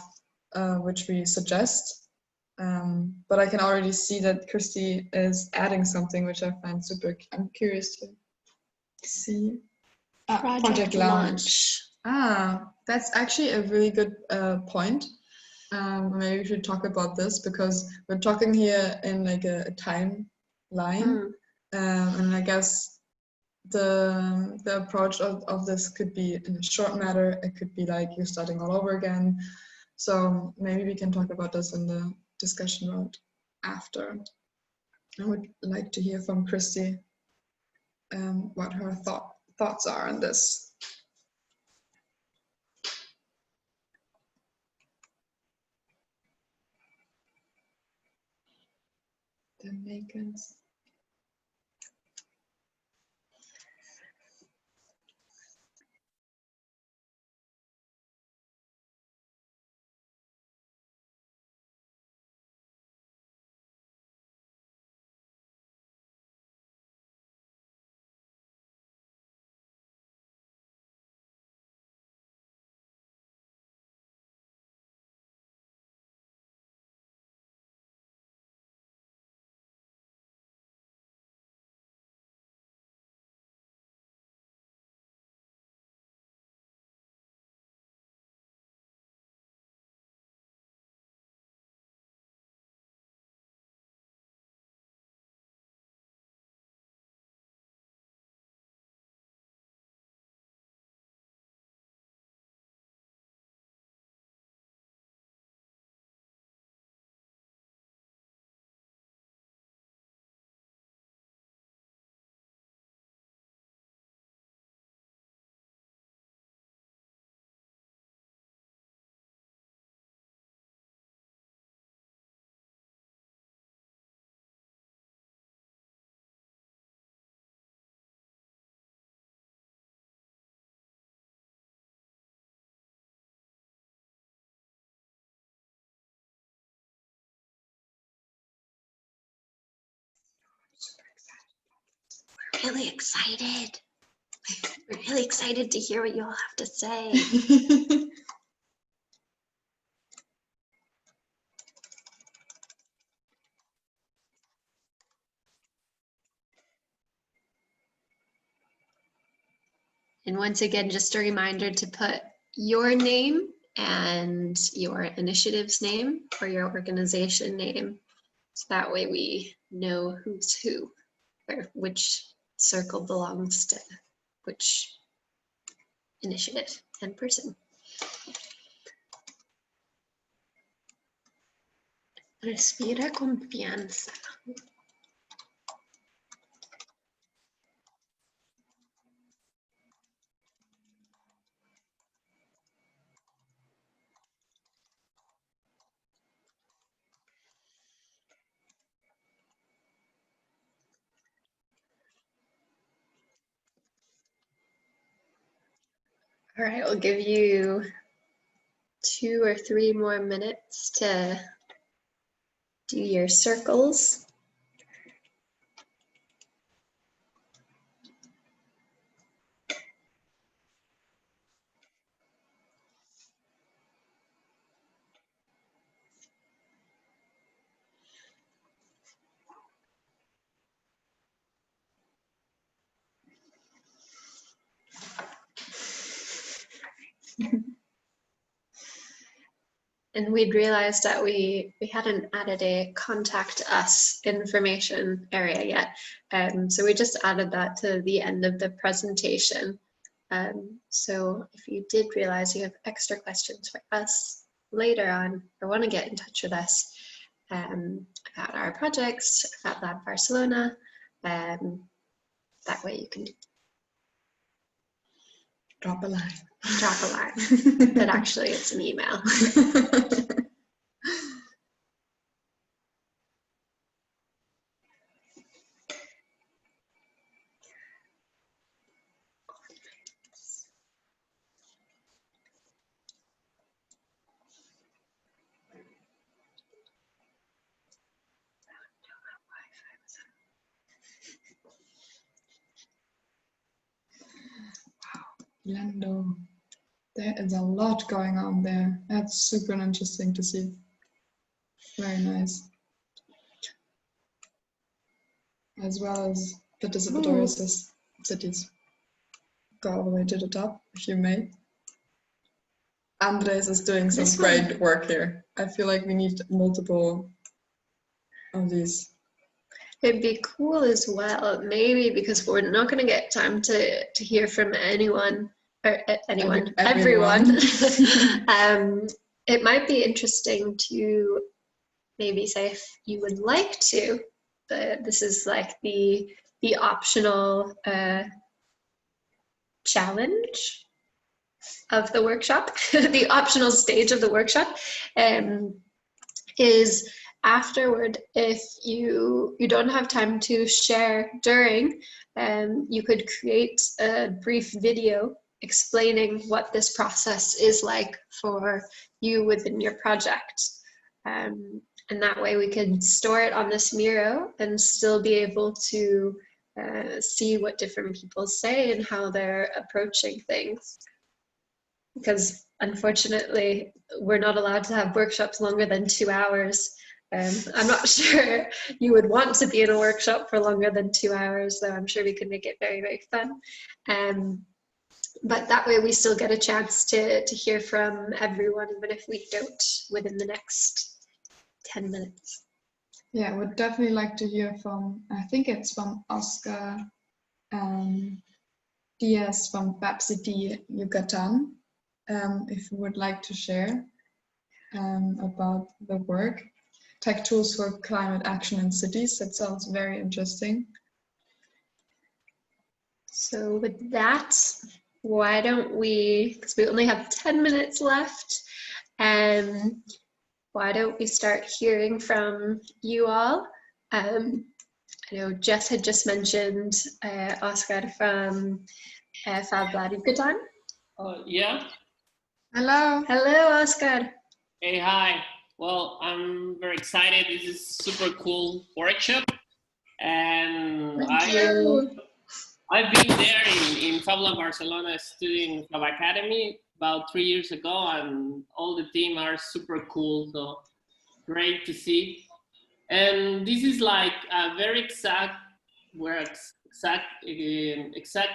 B: which we suggest. But I can already see that Christy is adding something which I find super. I'm curious to see. Project launch. That's actually a really good point. Maybe we should talk about this because we're talking here in like a timeline, and I guess the approach of this could be in a short matter. It could be like you're starting all over again. So maybe we can talk about this in the discussion round after. I would like to hear from Christy what her thoughts are on this. The makers.
A: really excited. We're really excited to hear what you all have to say. And once again, just a reminder to put your name and your initiative's name or your organization name. So that way we know who's who, or which circle belongs to which initiative and person. Respira confianza. All right, we'll give you 2 or 3 more minutes to do your circles. And we'd realized that we hadn't added a contact us information area yet. So we just added that to the end of the presentation. So if you did realize you have extra questions for us later on, or want to get in touch with us about our projects, Fab Lab Barcelona, that way you can
B: Drop a line.
A: Drop a line. But actually it's an email.
B: Lando. There is a lot going on there. That's super interesting to see. Very nice. As well as participatory cities. Go all the way to the top, if you may. Andres is doing some great work here. I feel like we need multiple of these.
A: It'd be cool as well, maybe, because we're not going to get time to hear from anyone, or everyone. It might be interesting to maybe say if you would like to, but this is like the optional challenge of the workshop, the optional stage of the workshop, is afterward, if you don't have time to share during, you could create a brief video explaining what this process is like for you within your project. And that way we can store it on this Miro and still be able to see what different people say and how they're approaching things. Because unfortunately, we're not allowed to have workshops longer than 2 hours. I'm not sure you would want to be in a workshop for longer than 2 hours, though I'm sure we could make it very, very fun. But that way we still get a chance to hear from everyone, even if we don't within the next 10 minutes.
B: Yeah, I would definitely like to hear from, I think it's from Oscar Diaz from Fab City, Yucatan, if you would like to share about the work. Tech tools for climate action in cities. That sounds very interesting.
A: So with that, why don't we, because we only have 10 minutes left, why don't we start hearing from you all? I know Jess had just mentioned Oscar from Fab Lab Yucatan.
K: Yeah.
B: Hello.
A: Hello, Oscar.
K: Hey, hi. Well, I'm very excited. This is super cool workshop, and I've been there in Fab Lab Barcelona studying Fab Academy about 3 years ago, and all the team are super cool. So great to see. And this is like a very exact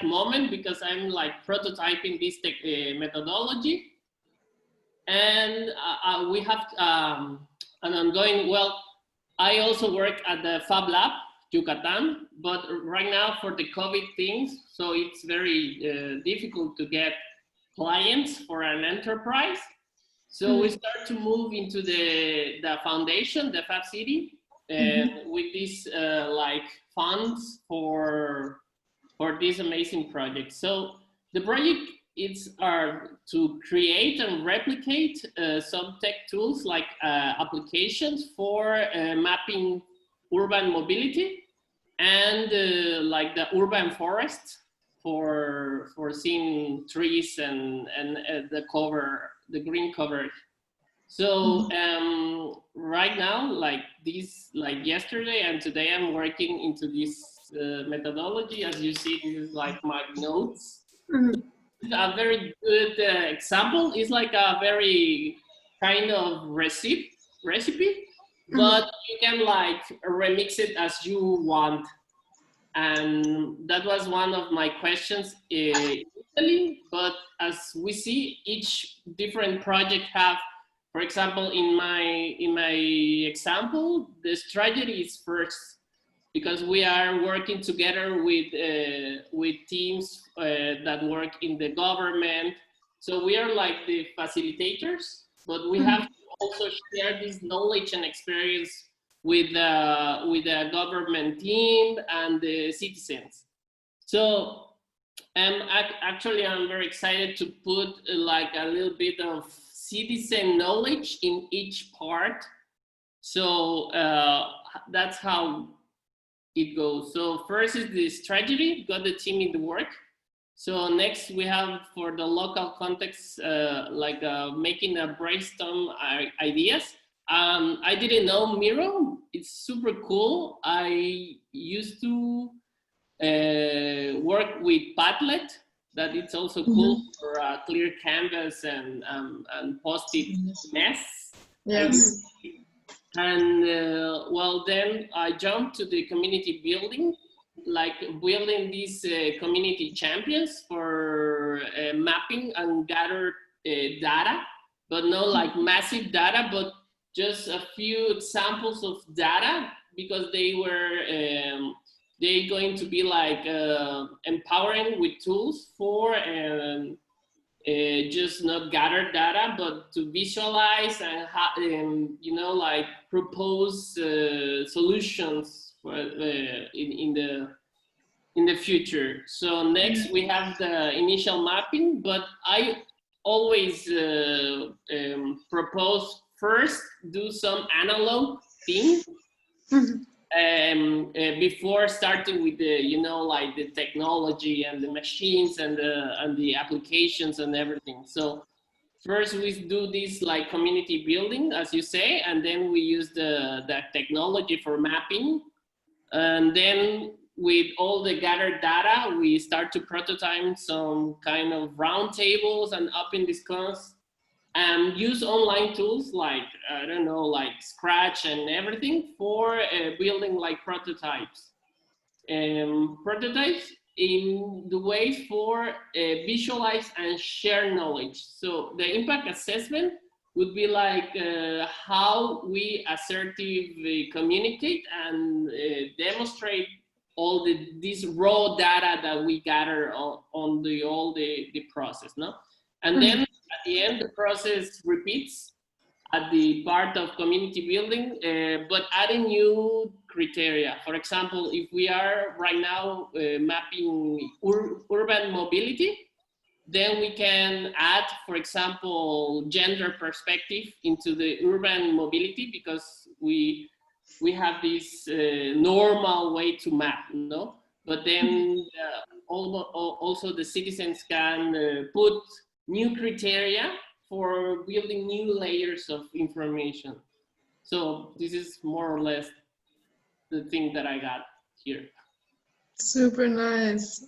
K: moment because I'm like prototyping this methodology, and we have an ongoing. Well, I also work at the Fab Lab Yucatan, but right now for the COVID things, so it's very difficult to get clients for an enterprise. So we start to move into the foundation, the Fab City, and with these like funds for this amazing project. So the project are to create and replicate some tech tools like applications for mapping urban mobility and like the urban forest for seeing trees and the green cover. So right now, like yesterday and today, I'm working into this methodology. As you see, this is like my notes. A very good example. It's like a very kind of recipe, but you can like remix it as you want. And that was one of my questions initially, but as we see, each different project have, for example, in my example, the strategy is first, because we are working together with teams that work in the government. So we are like the facilitators, but we have to also share this knowledge and experience with the government team and the citizens. So actually I'm very excited to put like a little bit of citizen knowledge in each part. So that's how it goes. So first is the strategy, got the team in the work. So next we have for the local context, like making a brainstorm ideas. I didn't know Miro, it's super cool. I used to work with Padlet, that it's also cool for a clear canvas and post-it mess.
B: Yes.
K: And well, then I jumped to the community building, like building these community champions for mapping and gather data, but not like massive data, but just a few examples of data, because they were they going to be like empowering with tools for just not gather data, but to visualize and you know, like propose solutions for, in the future. So next we have the initial mapping, but I always propose first do some analog thing before starting with the, you know, like the technology and the machines and the applications and everything. So first we do this like community building, as you say, and then we use the technology for mapping. And then with all the gathered data, we start to prototype some kind of round tables and open discuss and use online tools like, I don't know, like Scratch and everything for building like prototypes. Prototypes in the way for visualize and share knowledge. So the impact assessment would be like how we assertively communicate and demonstrate all this raw data that we gather on all the process, no? And then at the end, the process repeats at the part of community building, but adding new criteria. For example, if we are right now mapping urban mobility, then we can add, for example, gender perspective into the urban mobility, because we have this normal way to map, no? But then also the citizens can put new criteria for building new layers of information. So this is more or less the thing that I got here.
B: Super nice.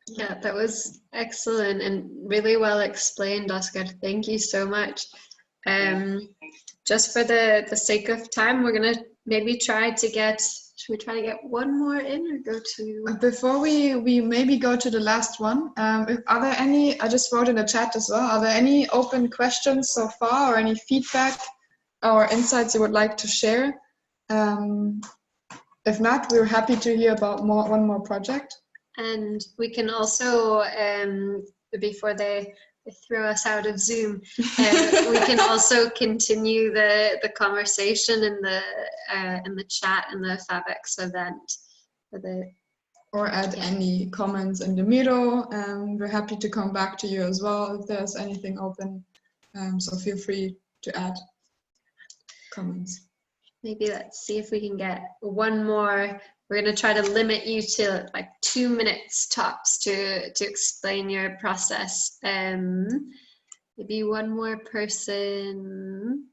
A: Yeah, that was excellent and really well explained, Oscar. Thank you so much. Just for the sake of time, we're gonna maybe try to get, should we try to get one more in or go to?
B: Before we maybe go to the last one, are there any, I just wrote in the chat as well, are there any open questions so far or any feedback or insights you would like to share? If not, we're happy to hear about one more project.
A: And we can also, before they throw us out of Zoom, we can also continue the conversation in the chat in the FabX event.
B: Or add any comments in the middle. We're happy to come back to you as well if there's anything open. So feel free to add comments.
A: Maybe let's see if we can get one more. We're going to try to limit you to like 2 minutes tops to explain your process. Maybe one more person.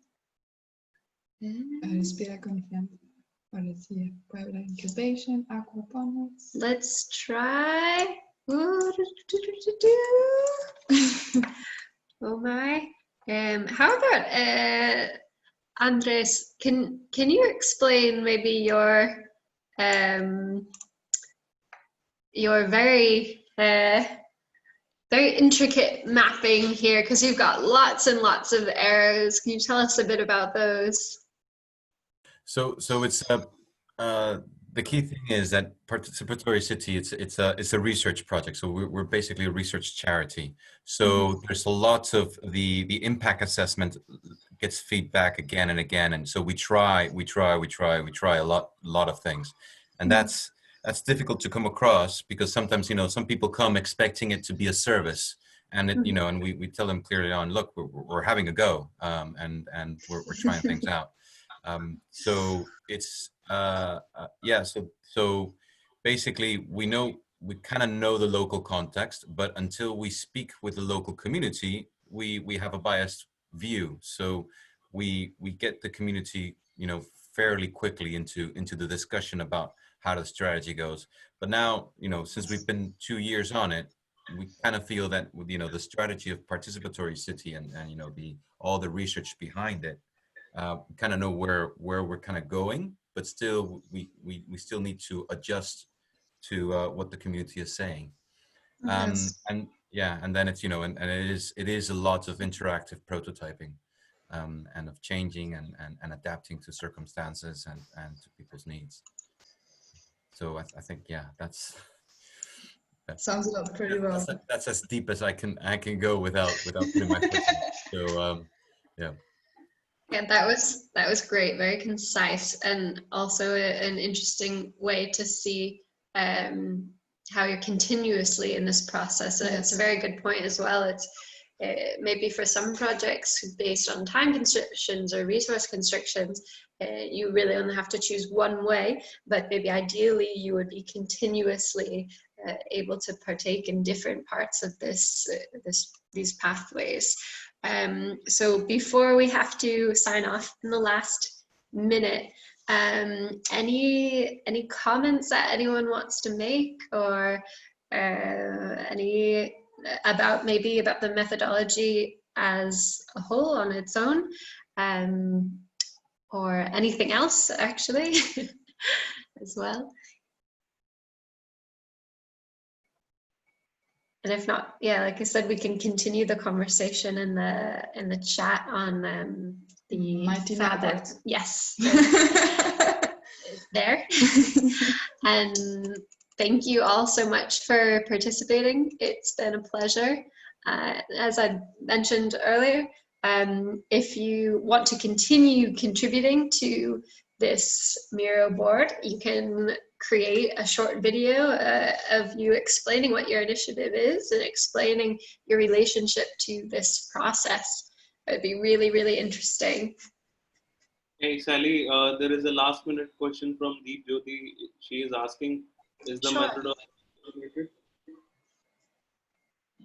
B: Espera confianza. Ahora sí, private incubation, aquaponics.
A: Let's try. Oh my. How about Andres? Can you explain maybe your very very intricate mapping here, because you've got lots and lots of arrows. Can you tell us a bit about those?
G: So it's the key thing is that Participatory City, it's a research project. So we're basically a research charity. So there's a lot of the impact assessment gets feedback again and again, and so we try a lot of things, and that's difficult to come across because sometimes some people come expecting it to be a service, and it, and we tell them clearly on, look, we're having a go, and we're trying things out. So it's so basically we kind of know the local context, but until we speak with the local community, we have a biased view. So we get the community fairly quickly into the discussion about how the strategy goes. But now since we've been 2 years on it, we kind of feel that the strategy of Participatory City and all the research behind it, kind of know where we're kind of going, but still we still need to adjust to what the community is saying.
B: Yes.
G: And then it's and it is a lot of interactive prototyping, and of changing and adapting to circumstances and to people's needs. So I think that
B: sounds pretty well.
G: That's as deep as I can go without putting my foot in it. So yeah.
A: Yeah, that was great, very concise, and also an interesting way to see how you're continuously in this process. And it's a very good point as well. It's maybe for some projects based on time constrictions or resource constrictions, you really only have to choose one way, but maybe ideally you would be continuously able to partake in different parts of these pathways. So before we have to sign off in the last minute, any comments that anyone wants to make, or any about the methodology as a whole on its own, or anything else actually as well? And if not, yeah, like I said, we can continue the conversation in the chat on the
B: Mighty
A: Fab.
B: Network.
A: Yes, there. And thank you all so much for participating. It's been a pleasure. As I mentioned earlier, if you want to continue contributing to this Miro board, you can create a short video of you explaining what your initiative is and explaining your relationship to this process. It'd be really, really interesting.
C: Hey Sally, there is a last minute question from Deep Jyoti. She is asking, is the methodology documented?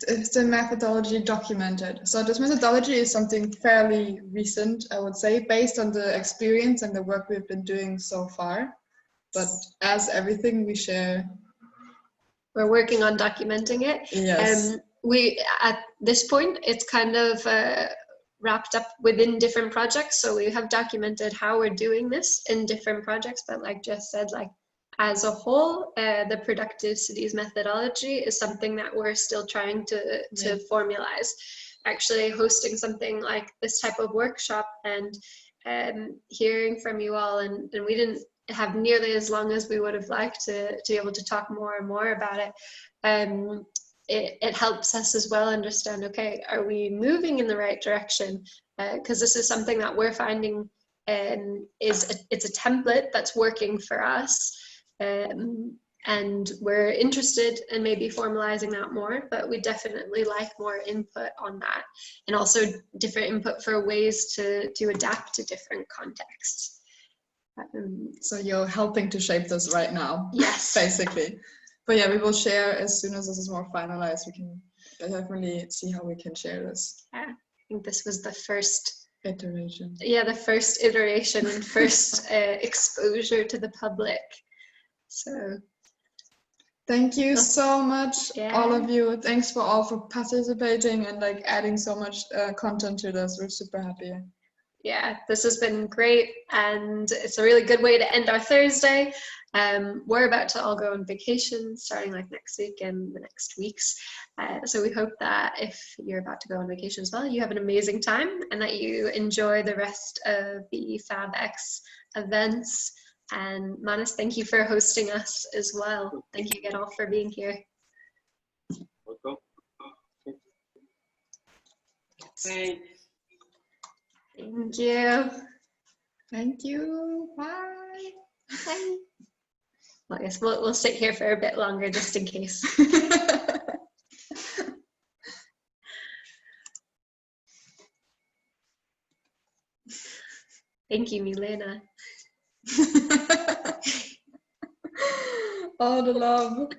B: Is the methodology documented? So this methodology is something fairly recent, I would say, based on the experience and the work we've been doing so far. But as everything we share
A: we're working on documenting it.
B: Yes.
A: We, at this point, it's kind of wrapped up within different projects. So we have documented how we're doing this in different projects, but like Jess said, like as a whole, the productive cities methodology is something that we're still trying to formalize. Actually hosting something like this type of workshop and hearing from you all, and we didn't have nearly as long as we would have liked to be able to talk more and more about it. It helps us as well understand, okay, are we moving in the right direction? Because this is something that we're finding it's a template that's working for us, and we're interested in maybe formalizing that more, but we definitely like more input on that, and also different input for ways to adapt to different contexts.
B: So you're helping to shape this right now.
A: Yes.
B: Basically. But yeah, we will share as soon as this is more finalized. We can definitely see how we can share this.
A: Yeah, I think this was the first
B: iteration.
A: Yeah, the first iteration and first exposure to the public. So
B: thank you so much, all
A: Yeah.
B: of you. Thanks for all for participating and like adding so much content to this. We're super happy.
A: Yeah, this has been great, and it's a really good way to end our Thursday. We're about to all go on vacation starting like next week and the next weeks. So we hope that if you're about to go on vacation as well, you have an amazing time and that you enjoy the rest of the FabX events. And Manas, thank you for hosting us as well. Thank you again all for being here.
C: Welcome.
K: Thanks.
A: Thank you.
B: Thank you. Bye.
A: Bye. Well, I guess we'll sit here for a bit longer just in case. Thank you, Milena.
B: All the love.